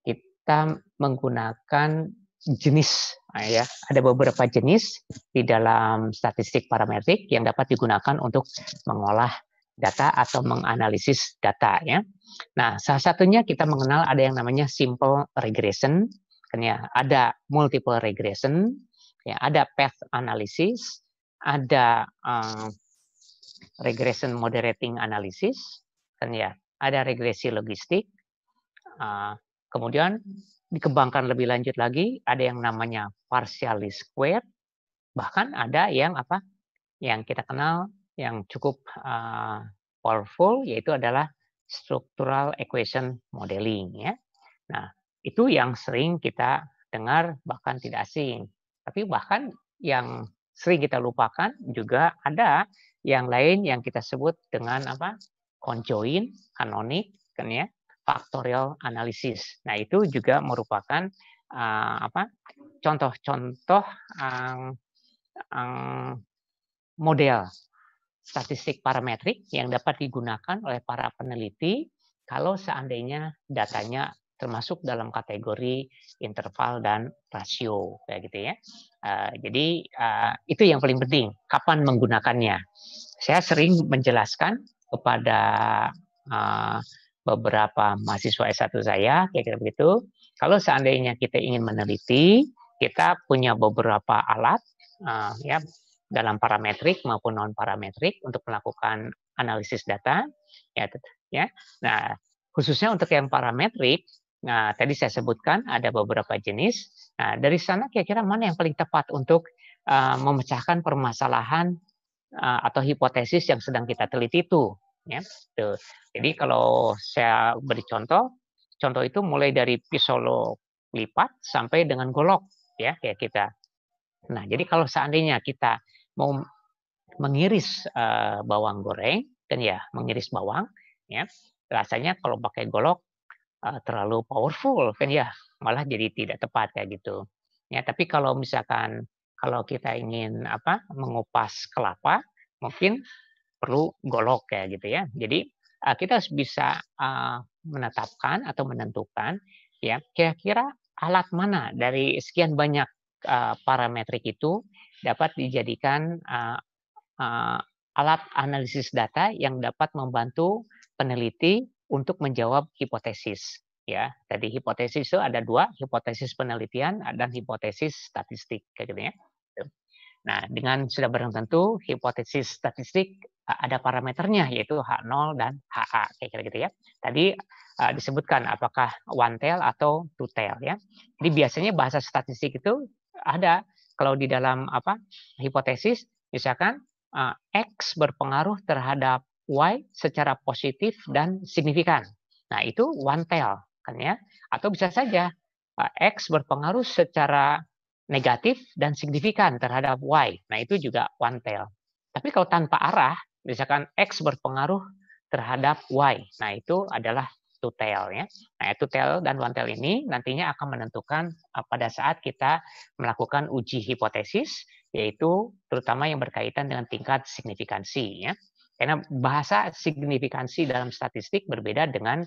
kita menggunakan jenis, ya, ada beberapa jenis di dalam statistik parametrik yang dapat digunakan untuk mengolah data atau menganalisis data, ya. Nah, salah satunya kita mengenal ada yang namanya simple regression, kan ya, ada multiple regression, ya, ada path analysis, ada regression moderating analysis, kan ya, ada regresi logistik. Kemudian dikembangkan lebih lanjut lagi, ada yang namanya partially squared, bahkan ada yang yang kita kenal yang cukup powerful, yaitu adalah structural equation modeling, ya. Nah, itu yang sering kita dengar, bahkan tidak asing. Tapi bahkan yang sering kita lupakan juga ada yang lain yang kita sebut dengan conjoint, canonic, kan ya, factorial analysis. Nah, itu juga merupakan contoh-contoh model statistik parametrik yang dapat digunakan oleh para peneliti kalau seandainya datanya termasuk dalam kategori interval dan rasio, kayak gitu ya. Jadi itu yang paling penting, kapan menggunakannya. Saya sering menjelaskan kepada beberapa mahasiswa S1 saya, kayak gitu begitu. Kalau seandainya kita ingin meneliti, kita punya beberapa alat, ya, dalam parametrik maupun non parametrik untuk melakukan analisis data, ya. Nah, khususnya untuk yang parametrik, nah tadi saya sebutkan ada beberapa jenis. Nah, dari sana kira-kira mana yang paling tepat untuk memecahkan permasalahan atau hipotesis yang sedang kita teliti itu, ya. Tuh. Jadi kalau saya beri contoh itu mulai dari pisau lipat sampai dengan golok, ya, kayak kita. Nah, jadi kalau seandainya kita mau mengiris bawang goreng, kan ya, mengiris bawang, ya. Rasanya kalau pakai golok terlalu powerful kan ya, malah jadi tidak tepat kayak gitu. Ya, tapi kalau misalkan kalau kita ingin mengupas kelapa, mungkin perlu golok kayak gitu ya. Jadi kita harus bisa menetapkan atau menentukan ya kira-kira alat mana dari sekian banyak parametrik itu dapat dijadikan uh, alat analisis data yang dapat membantu peneliti untuk menjawab hipotesis. Ya, tadi hipotesis itu ada dua, hipotesis penelitian dan hipotesis statistik, kayak gitu ya. Nah, dengan sudah barang tentu hipotesis statistik ada parameternya yaitu H0 dan HA, kayak gitu ya. Tadi disebutkan apakah one tail atau two tail ya. Jadi biasanya bahasa statistik itu ada kalau di dalam hipotesis misalkan X berpengaruh terhadap Y secara positif dan signifikan. Nah, itu one tail kan ya. Atau bisa saja X berpengaruh secara negatif dan signifikan terhadap Y. Nah, itu juga one tail. Tapi kalau tanpa arah, misalkan X berpengaruh terhadap Y. Nah, itu adalah two tail ya. Nah, two tail dan one tail ini nantinya akan menentukan pada saat kita melakukan uji hipotesis, yaitu terutama yang berkaitan dengan tingkat signifikansi ya. Karena bahasa signifikansi dalam statistik berbeda dengan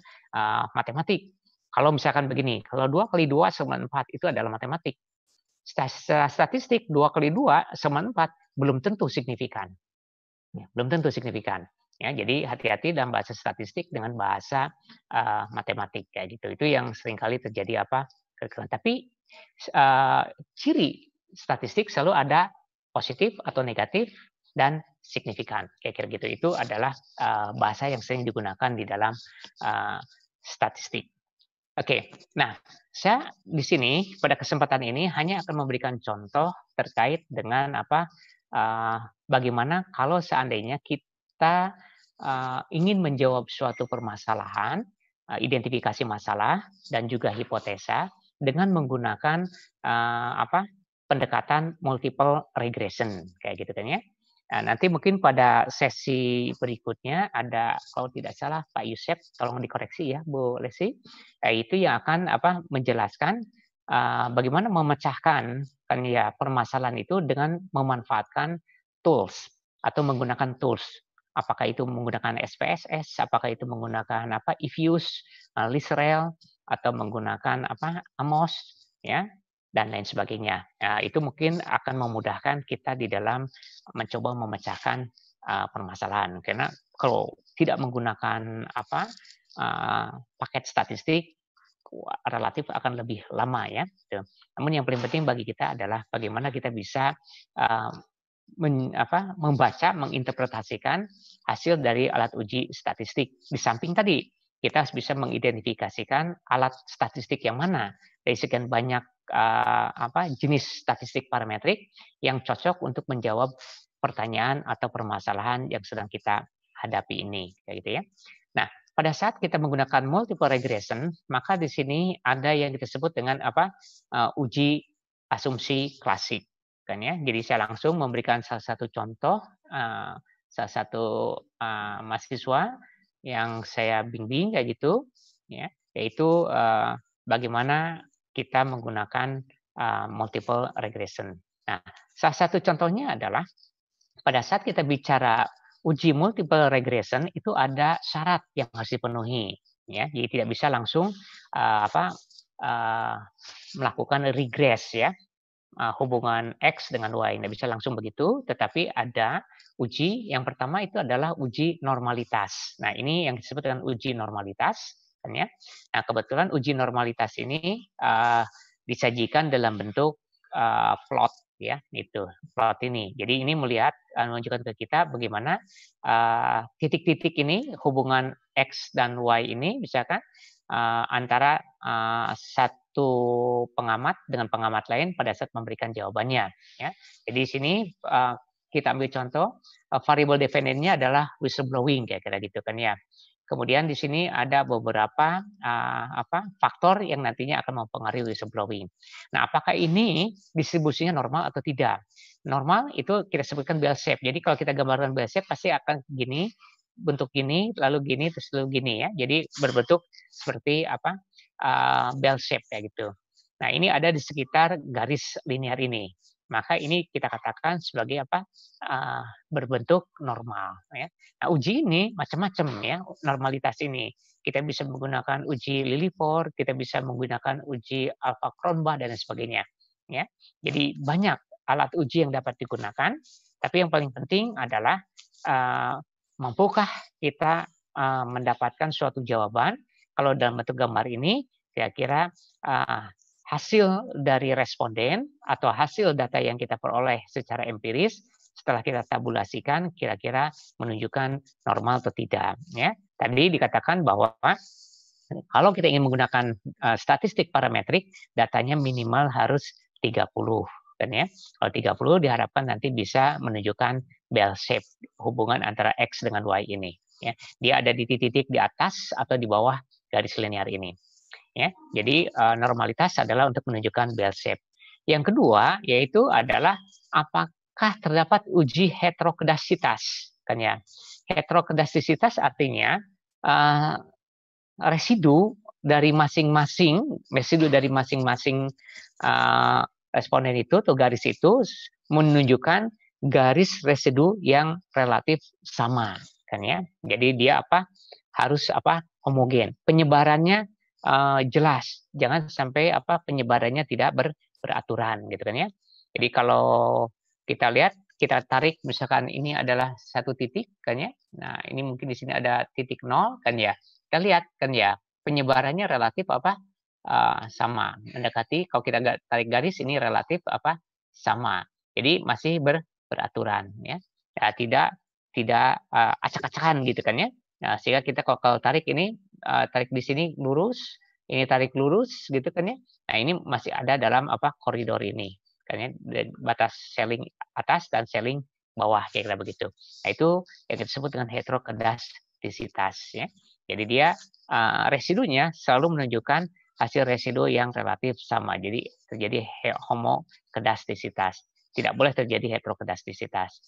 matematik. Kalau misalkan begini, kalau 2 kali 2 sama 4 itu adalah matematik. Secara statistik 2 kali 2 sama 4 belum tentu signifikan. Ya, belum tentu signifikan. Ya, jadi hati-hati dalam bahasa statistik dengan bahasa matematik kayak gitu. Itu yang seringkali terjadi Tapi ciri statistik selalu ada positif atau negatif dan signifikan kayak gitu. Itu adalah bahasa yang sering digunakan di dalam statistik. Oke, nah saya di sini pada kesempatan ini hanya akan memberikan contoh terkait dengan bagaimana kalau seandainya kita ingin menjawab suatu permasalahan, identifikasi masalah dan juga hipotesa dengan menggunakan pendekatan multiple regression kayak gitu kan ya. Nah, nanti mungkin pada sesi berikutnya ada kalau tidak salah Pak Yusef, tolong dikoreksi ya Bu Lesi, itu yang akan menjelaskan bagaimana memecahkan kan ya permasalahan itu dengan memanfaatkan tools atau menggunakan tools. Apakah itu menggunakan SPSS, apakah itu menggunakan Ifuse, Lisrel, atau menggunakan Amos, ya, dan lain sebagainya. Itu mungkin akan memudahkan kita di dalam mencoba memecahkan permasalahan. Karena kalau tidak menggunakan paket statistik, relatif akan lebih lama ya. Namun yang paling penting bagi kita adalah bagaimana kita bisa membaca, menginterpretasikan hasil dari alat uji statistik. Di samping tadi, kita harus bisa mengidentifikasikan alat statistik yang mana dari sekian banyak jenis statistik parametrik yang cocok untuk menjawab pertanyaan atau permasalahan yang sedang kita hadapi ini, kayak gitu ya. Nah, pada saat kita menggunakan multiple regression, maka di sini ada yang kita sebut dengan uji asumsi klasik. Kan ya. Jadi saya langsung memberikan salah satu contoh, salah satu mahasiswa yang saya bimbing kayak gitu, ya, yaitu bagaimana kita menggunakan multiple regression. Nah, salah satu contohnya adalah pada saat kita bicara uji multiple regression itu ada syarat yang harus dipenuhi, ya. Jadi tidak bisa langsung melakukan regress ya. Hubungan X dengan Y. Nggak bisa langsung begitu, tetapi ada uji. Yang pertama itu adalah uji normalitas. Nah, ini yang disebut dengan uji normalitas. Kan ya? Nah, kebetulan uji normalitas ini disajikan dalam bentuk plot ya, itu plot ini. Jadi ini menunjukkan ke kita bagaimana titik-titik ini hubungan X dan Y ini misalkan antara satu pengamat dengan pengamat lain pada saat memberikan jawabannya. Ya. Jadi di sini kita ambil contoh variable dependent-nya adalah whistleblowing kayak gitu kan ya. Kemudian di sini ada beberapa faktor yang nantinya akan mempengaruhi whistleblowing. Nah, apakah ini distribusinya normal atau tidak? Normal itu kita sebutkan bell shape. Jadi kalau kita gambarkan bell shape pasti akan gini. bentuk gini, lalu gini, terus lalu gini ya. Jadi berbentuk seperti apa? Bell shape kayak gitu. Nah, ini ada di sekitar garis linear ini. Maka ini kita katakan sebagai apa? Berbentuk normal ya. Nah, uji ini macam-macam ya, normalitas ini. Kita bisa menggunakan uji Liliford, kita bisa menggunakan uji alpha Cronbach dan sebagainya ya. Jadi banyak alat uji yang dapat digunakan, tapi yang paling penting adalah mampukah kita mendapatkan suatu jawaban. Kalau dalam bentuk gambar ini kira-kira hasil dari responden atau hasil data yang kita peroleh secara empiris setelah kita tabulasikan kira-kira menunjukkan normal atau tidak ya. Tadi dikatakan bahwa kalau kita ingin menggunakan statistik parametrik, datanya minimal harus 30 kan ya. Kalau 30 diharapkan nanti bisa menunjukkan bell shape hubungan antara X dengan Y ini ya. Dia ada di titik-titik di atas atau di bawah garis linear ini. Ya, jadi normalitas adalah untuk menunjukkan bell shape. Yang kedua yaitu adalah apakah terdapat uji heterokedastisitas kan ya. Heterokedastisitas artinya residu dari masing-masing responden itu atau garis itu menunjukkan garis residu yang relatif sama kan ya. Jadi dia harus homogen. Penyebarannya jelas, jangan sampai penyebarannya tidak beraturan gitu kan ya. Jadi kalau kita lihat, kita tarik misalkan ini adalah satu titik kan ya. Nah, ini mungkin di sini ada titik 0 kan ya. Kita lihat kan ya, penyebarannya relatif sama, mendekati. Kalau kita tarik garis ini relatif sama. Jadi masih beraturan ya. Ya tidak acak-acakan gitu kan ya. Nah, sehingga kita kalau tarik ini tarik di sini lurus, ini tarik lurus gitu kan ya. Nah, ini masih ada dalam koridor ini kan ya, batas shelling atas dan shelling bawah kayak begitu. Nah, itu yang disebut dengan heterokedastisitas ya. Jadi dia residunya selalu menunjukkan hasil residu yang relatif sama. Jadi terjadi homokedastisitas. Tidak boleh terjadi heterokedastisitas.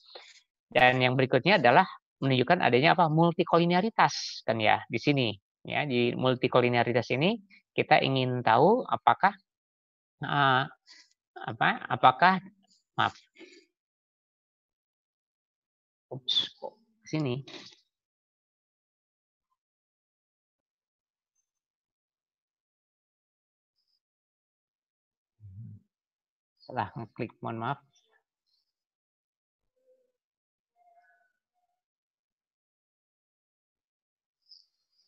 Dan yang berikutnya adalah menunjukkan adanya multikolinearitas kan ya di sini ya. Di multikolinearitas ini kita ingin tahu apakah maaf sini salah ngeklik, mohon maaf.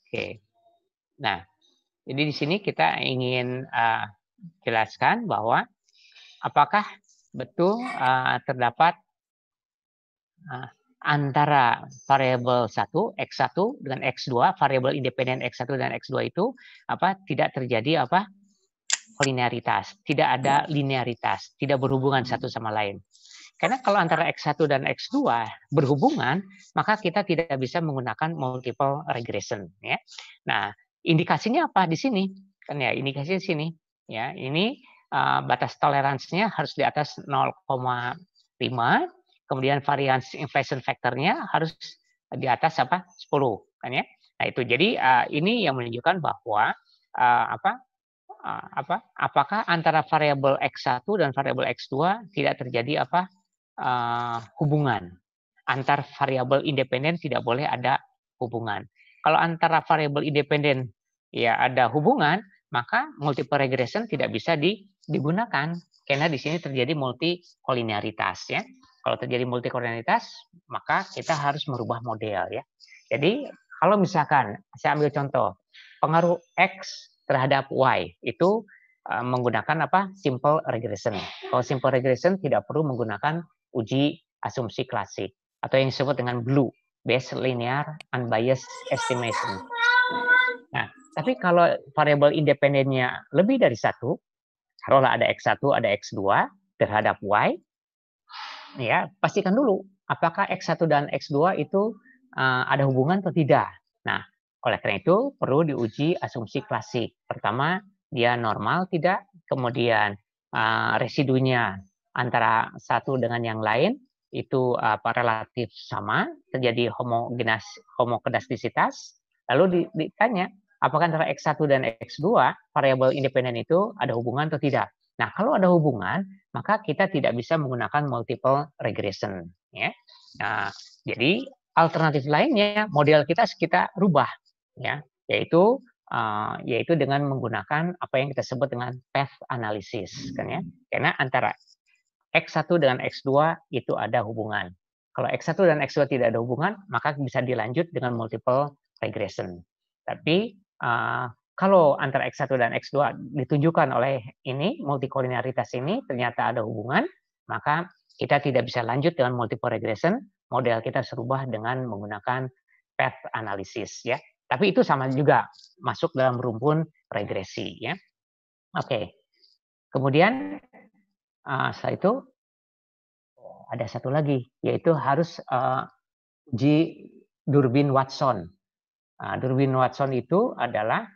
Oke. Nah, jadi di sini kita ingin jelaskan bahwa apakah betul terdapat antara variabel 1 X1 dengan X2, variabel independen X1 dan X2 itu tidak terjadi kolinearitas, tidak ada linearitas, tidak berhubungan satu sama lain. Karena kalau antara X1 dan X2 berhubungan, maka kita tidak bisa menggunakan multiple regression ya. Nah, indikasinya apa di sini? Kan ya, indikasinya di sini ya. Ini batas toleransinya harus di atas 0,5, kemudian variance inflation factor-nya harus di atas 10 kan ya. Nah, itu jadi ini yang menunjukkan bahwa apakah antara variabel X1 dan variabel X2 tidak terjadi hubungan. Antar variabel independen tidak boleh ada hubungan. Kalau antara variabel independen ya ada hubungan, maka multiple regression tidak bisa digunakan karena di sini terjadi multikolinearitas ya. Kalau terjadi multikolinearitas, maka kita harus merubah model ya. Jadi kalau misalkan saya ambil contoh pengaruh X terhadap Y itu menggunakan simple regression. Kalau simple regression tidak perlu menggunakan uji asumsi klasik atau yang disebut dengan BLUE, Based Linear Unbiased Estimation. Nah, tapi kalau variabel independennya lebih dari satu, taruhlah ada X1, ada X2 terhadap Y, ya pastikan dulu apakah X1 dan X2 itu ada hubungan atau tidak. Nah, oleh karena itu perlu diuji asumsi klasik. Pertama, dia normal tidak, kemudian residunya antara satu dengan yang lain itu relatif sama, terjadi homokedastisitas, lalu ditanya apakah antara X1 dan X2 variabel independen itu ada hubungan atau tidak. Nah, kalau ada hubungan, maka kita tidak bisa menggunakan multiple regression, ya. Nah, jadi alternatif lainnya model kita rubah, ya, yaitu dengan menggunakan apa yang kita sebut dengan path analysis, kan ya. Karena antara X1 dengan X2 itu ada hubungan. Kalau X1 dan X2 tidak ada hubungan, maka bisa dilanjut dengan multiple regression. Tapi kalau antara X1 dan X2 ditunjukkan oleh ini, multikolinaritas ini ternyata ada hubungan, maka kita tidak bisa lanjut dengan multiple regression, model kita serubah dengan menggunakan path analysis, ya. Tapi itu sama juga masuk dalam rumpun regresi, ya. Oke. Kemudian setelah itu ada satu lagi, yaitu harus uji Durbin-Watson. Durbin-Watson itu adalah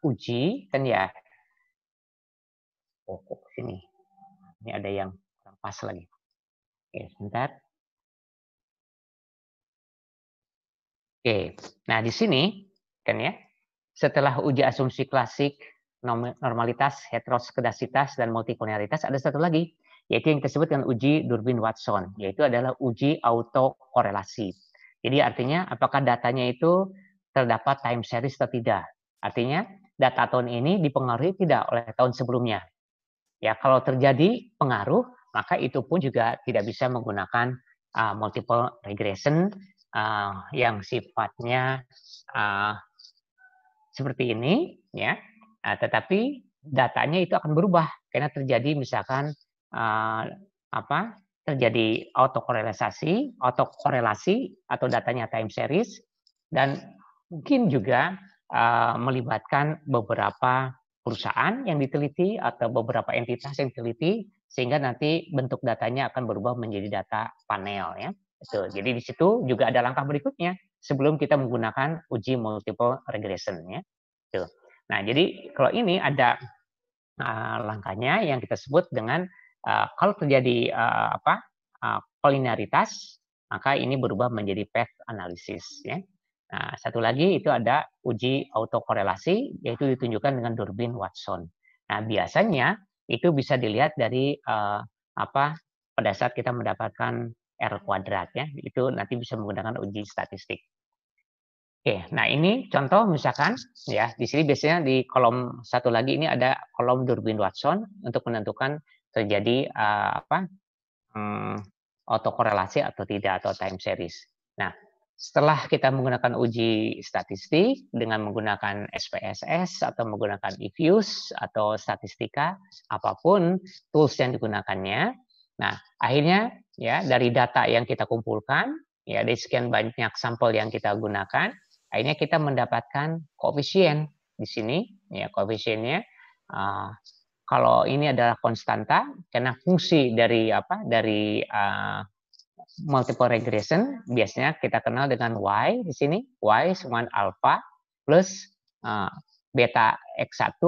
uji, kan ya. Oh, kok sini. Ini ada yang kurang pas lagi. Oke, sebentar. Oke, nah di sini, kan ya, setelah uji asumsi klasik, normalitas, heteroskedasitas, dan multikolonialitas, ada satu lagi, yaitu yang disebut dengan uji Durbin-Watson, yaitu adalah uji autokorelasi. Jadi artinya apakah datanya itu terdapat time series atau tidak. Artinya data tahun ini dipengaruhi tidak oleh tahun sebelumnya. Ya, kalau terjadi pengaruh, maka itu pun juga tidak bisa menggunakan multiple regression yang sifatnya seperti ini, ya. Tetapi datanya itu akan berubah karena terjadi misalkan terjadi autokorelasi atau datanya time series, dan mungkin juga melibatkan beberapa perusahaan yang diteliti atau beberapa entitas yang diteliti, sehingga nanti bentuk datanya akan berubah menjadi data panel, ya. Betul. Jadi di situ juga ada langkah berikutnya sebelum kita menggunakan uji multiple regression, ya. Tuh. Nah, jadi kalau ini ada langkahnya yang kita sebut dengan kalau terjadi kolinaritas, maka ini berubah menjadi path analysis, ya. Nah, satu lagi itu ada uji autokorelasi, yaitu ditunjukkan dengan Durbin-Watson. Nah, biasanya itu bisa dilihat dari pada saat kita mendapatkan R kuadrat, ya. Itu nanti bisa menggunakan uji statistik. Oke, nah ini contoh misalkan, ya, di sini biasanya di kolom satu lagi ini ada kolom Durbin-Watson untuk menentukan terjadi autokorelasi atau tidak, atau time series. Nah, setelah kita menggunakan uji statistik dengan menggunakan SPSS atau menggunakan eFuse atau statistika, apapun tools yang digunakannya, nah akhirnya ya dari data yang kita kumpulkan, ya dari sekian banyak sampel yang kita gunakan, akhirnya kita mendapatkan koefisien di sini, ya koefisiennya. Kalau ini adalah konstanta, karena fungsi dari multiple regression biasanya kita kenal dengan Y di sini. Y sama alpha plus beta X1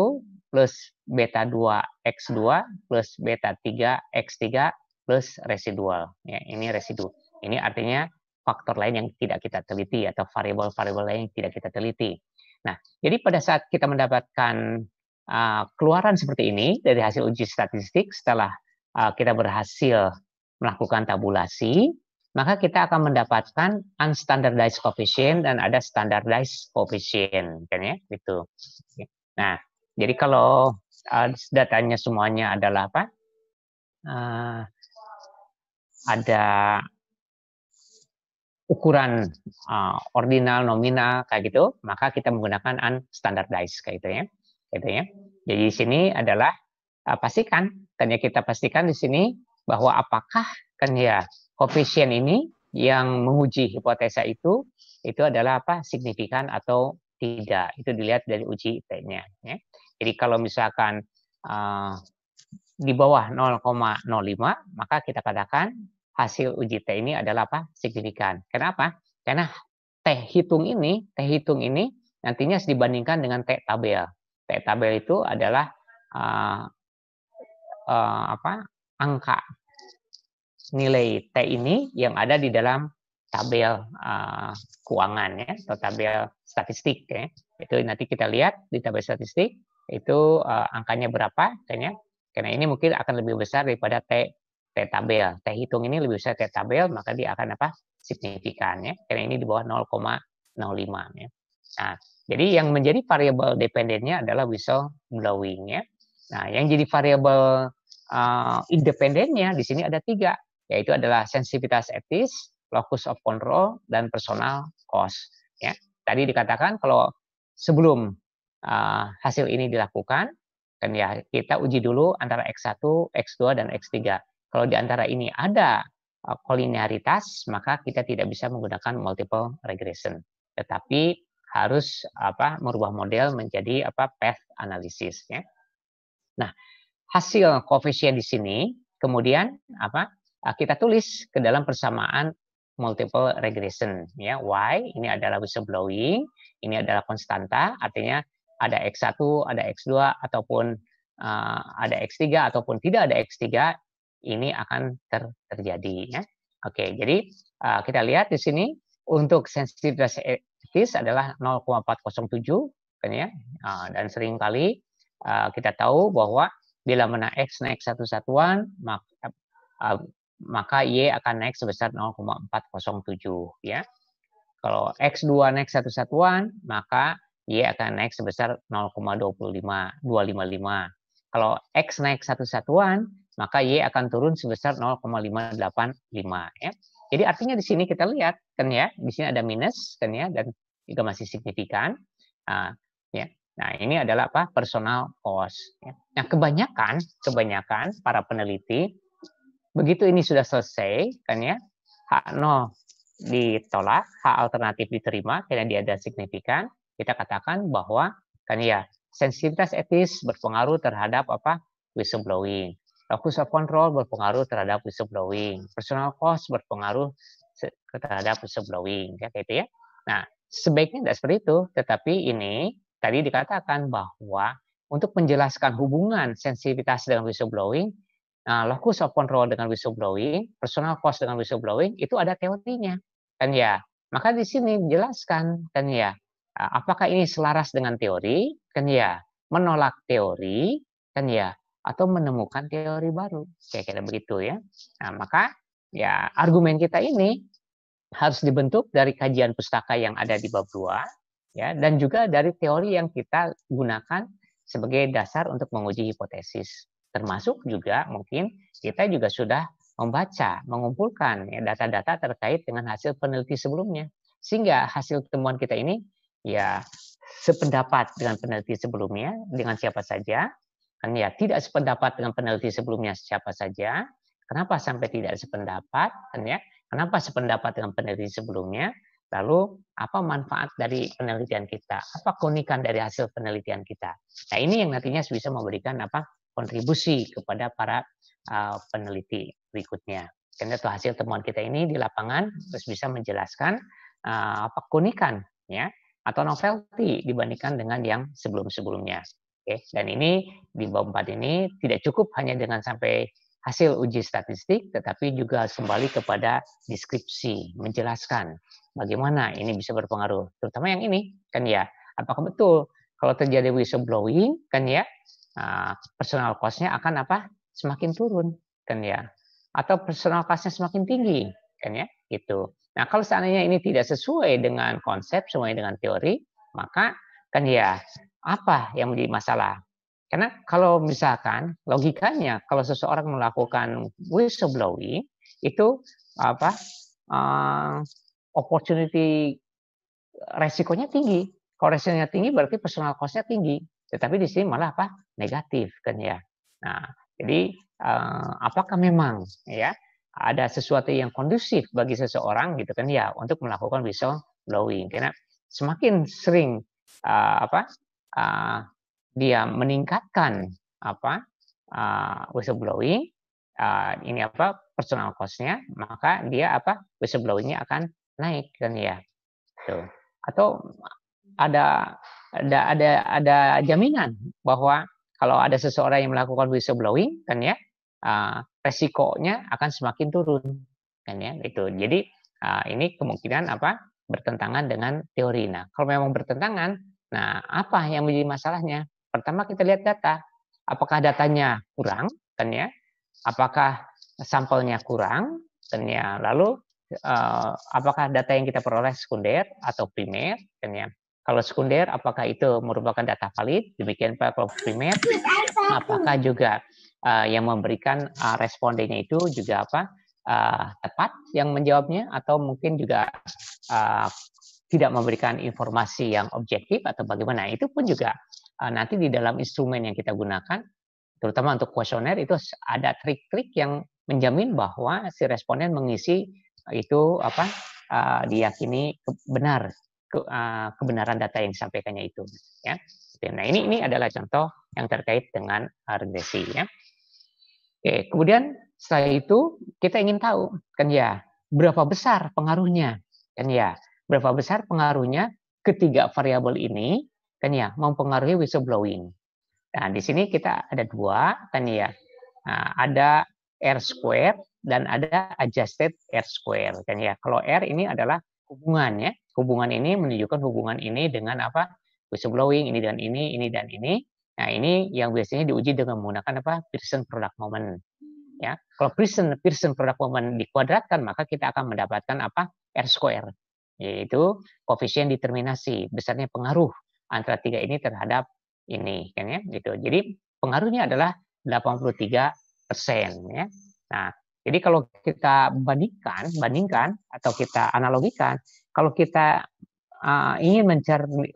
plus beta 2 X2 plus beta 3 X3 plus residual. Ya, ini residu. Ini artinya faktor lain yang tidak kita teliti atau variabel-variabel lain yang tidak kita teliti. Nah, jadi pada saat kita mendapatkan keluaran seperti ini dari hasil uji statistik, setelah kita berhasil melakukan tabulasi, maka kita akan mendapatkan unstandardized coefficient dan ada standardized coefficient, kan ya, gitu. Nah, jadi kalau datanya semuanya adalah ada ukuran ordinal, nominal kayak gitu, maka kita menggunakan unstandardized kayak gitu ya. Gitu ya. Jadi di sini adalah pastikan, kan ya, kita pastikan di sini bahwa apakah kan ya koefisien ini yang menguji hipotesa itu adalah signifikan atau tidak. Itu dilihat dari uji T-nya, ya. Jadi kalau misalkan di bawah 0,05, maka kita katakan hasil uji T ini adalah signifikan. Kenapa? Karena T hitung ini nantinya dibandingkan dengan T tabel. T tabel itu adalah angka nilai T ini yang ada di dalam tabel keuangan ya, atau tabel statistik ya. Itu nanti kita lihat di tabel statistik itu angkanya berapa kayaknya. Karena ini mungkin akan lebih besar daripada T tabel. T hitung ini lebih besar T tabel, maka dia akan apa? Signifikan ya. Karena ini di bawah 0,05 ya. Nah, jadi yang menjadi variabel dependennya adalah whistle blowing ya. Nah, yang jadi variabel independennya di sini ada 3, yaitu adalah sensitivitas etis, locus of control, dan personal cost. Ya, tadi dikatakan kalau sebelum hasil ini dilakukan, kan ya kita uji dulu antara X1, X2, dan X3. Kalau di antara ini ada kolinearitas, maka kita tidak bisa menggunakan multiple regression, tetapi harus merubah model menjadi path analysis ya. Nah, hasil koefisien di sini kemudian kita tulis ke dalam persamaan multiple regression ya. Y ini adalah whistleblowing, ini adalah konstanta, artinya ada X1, ada X2 ataupun ada X3 ataupun tidak ada X3, ini akan terjadi ya. Oke, jadi kita lihat di sini untuk sensitivitas etis adalah 0,407 kan ya. Dan seringkali kita tahu bahwa bila mana X naik satu satuan, maka Y akan naik sebesar 0,407 ya. Kalau X2 naik satu satuan, maka Y akan naik sebesar 0,255. Kalau X naik satu satuan, maka Y akan turun sebesar 0,585 ya. Jadi artinya di sini kita lihat kan ya, di sini ada minus kan ya, dan juga masih signifikan. Ya. Nah, ini adalah personal cost. Nah, kebanyakan para peneliti begitu ini sudah selesai, kan ya, H0 ditolak, H alternatif diterima karena dia ada signifikan. Kita katakan bahwa kan ya sensitivitas etis berpengaruh terhadap whistleblowing, locus of control berpengaruh terhadap whistleblowing, personal cost berpengaruh terhadap whistleblowing, ya gitu ya. Nah, sebaiknya tidak seperti itu, tetapi ini tadi dikatakan bahwa untuk menjelaskan hubungan sensitivitas dengan whistleblowing, locus of control dengan whistleblowing, personal cost dengan whistleblowing, itu ada teorinya, kan ya. Maka di sini dijelaskan, kan ya, apakah ini selaras dengan teori, kan ya, menolak teori, kan ya, atau menemukan teori baru, kayak begitu ya. Nah, maka ya argumen kita ini harus dibentuk dari kajian pustaka yang ada di bab 2 ya, dan juga dari teori yang kita gunakan sebagai dasar untuk menguji hipotesis. Termasuk juga mungkin kita juga sudah membaca, mengumpulkan ya data-data terkait dengan hasil peneliti sebelumnya, sehingga hasil temuan kita ini ya sependapat dengan peneliti sebelumnya dengan siapa saja, kan ya, tidak sependapat dengan peneliti sebelumnya siapa saja. Kenapa sampai tidak sependapat, kan ya? Kenapa sependapat dengan peneliti sebelumnya? Lalu apa manfaat dari penelitian kita? Apa keunikan dari hasil penelitian kita? Nah, ini yang nantinya bisa memberikan kontribusi kepada para peneliti berikutnya. Karena itu hasil temuan kita ini di lapangan terus bisa menjelaskan apa keunikan ya atau novelty dibandingkan dengan yang sebelum-sebelumnya. Oke, dan ini di bab 4 ini tidak cukup hanya dengan sampai hasil uji statistik, tetapi juga kembali kepada deskripsi, menjelaskan bagaimana ini bisa berpengaruh, terutama yang ini, kan ya, apakah betul kalau terjadi whistleblowing, kan ya, personal cost-nya akan semakin turun, kan ya, atau personal cost-nya semakin tinggi, kan ya, gitu. Nah, kalau seandainya ini tidak sesuai dengan konsep, sesuai dengan teori, maka kan ya, apa yang menjadi masalah? Karena kalau misalkan logikanya kalau seseorang melakukan whistleblowing itu opportunity resikonya tinggi. Kalau resikonya tinggi berarti personal cost-nya tinggi. Tetapi di sini malah negatif kan ya. Nah, jadi apakah memang ya ada sesuatu yang kondusif bagi seseorang gitu kan ya untuk melakukan whistleblowing? Karena semakin sering dia meningkatkan whistleblowing, ini personal cost-nya, maka dia whistleblowing-nya akan naik kan ya. Tuh. Atau ada jaminan bahwa kalau ada seseorang yang melakukan whistleblowing kan ya, resikonya akan semakin turun, kan ya, gitu. Jadi ini kemungkinan bertentangan dengan teori. Nah, kalau memang bertentangan, nah apa yang menjadi masalahnya? Pertama kita lihat data, apakah datanya kurang, kan ya? Apakah sampelnya kurang, kan ya? Lalu apakah data yang kita peroleh sekunder atau primer, kan ya? Kalau sekunder, apakah itu merupakan data valid? Demikian pula kalau primer, apakah juga yang memberikan respondennya itu juga tepat yang menjawabnya, atau mungkin juga tidak memberikan informasi yang objektif atau bagaimana? Itu pun juga nanti di dalam instrumen yang kita gunakan, terutama untuk kuesioner, itu ada trik-trik yang menjamin bahwa si responden mengisi itu diyakini benar kebenaran data yang disampaikannya itu, ya. Nah, ini adalah contoh yang terkait dengan regresi, ya. Oke, kemudian setelah itu kita ingin tahu, kan ya, berapa besar pengaruhnya, kan ya, berapa besar pengaruhnya ketiga variabel ini, kan ya, mempengaruhi whistleblowing. Nah, di sini kita ada dua, kan ya, ada R square dan ada adjusted R square, kan ya. Kalau R ini adalah hubungannya, hubungan ini menunjukkan hubungan ini dengan whistleblowing, ini dan ini dan ini. Nah, ini yang biasanya diuji dengan menggunakan Pearson product moment. Ya, kalau Pearson product moment dikuadratkan, maka kita akan mendapatkan R square, yaitu koefisien determinasi, besarnya pengaruh antara tiga ini terhadap ini, kan ya, gitu. Jadi pengaruhnya adalah 83%, ya. Nah, jadi kalau kita bandingkan atau kita analogikan, kalau kita ingin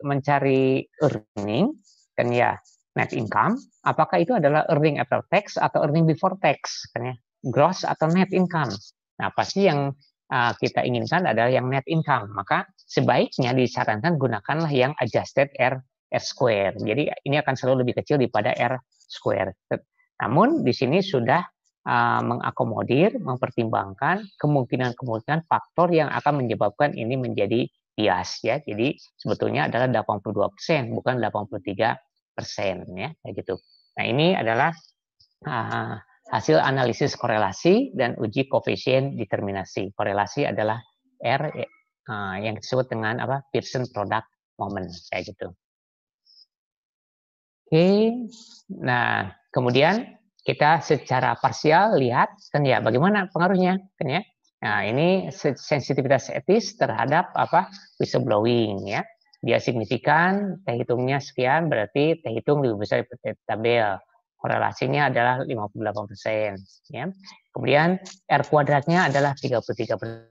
mencari earning, kan ya, net income, apakah itu adalah earning after tax atau earning before tax, kan ya, gross atau net income. Nah, pasti yang kita inginkan adalah yang net income. Maka sebaiknya disarankan gunakanlah yang adjusted R square. Jadi ini akan selalu lebih kecil daripada R square. Namun di sini sudah mengakomodir, mempertimbangkan kemungkinan faktor yang akan menyebabkan ini menjadi bias, ya. Jadi sebetulnya adalah 82%, bukan 83%, ya, kayak gitu. Nah, ini adalah hasil analisis korelasi dan uji koefisien determinasi. Korelasi adalah R yang disebut dengan Pearson product moment, kayak gitu. Oke, nah kemudian kita secara parsial lihat, kan ya, bagaimana pengaruhnya, kan ya. Nah, ini sensitivitas etis terhadap whistleblowing, ya. Dia signifikan, T hitungnya sekian, berarti T hitung lebih besar dari tabel. Korelasinya adalah 58%, ya. Kemudian R kuadratnya adalah 33%.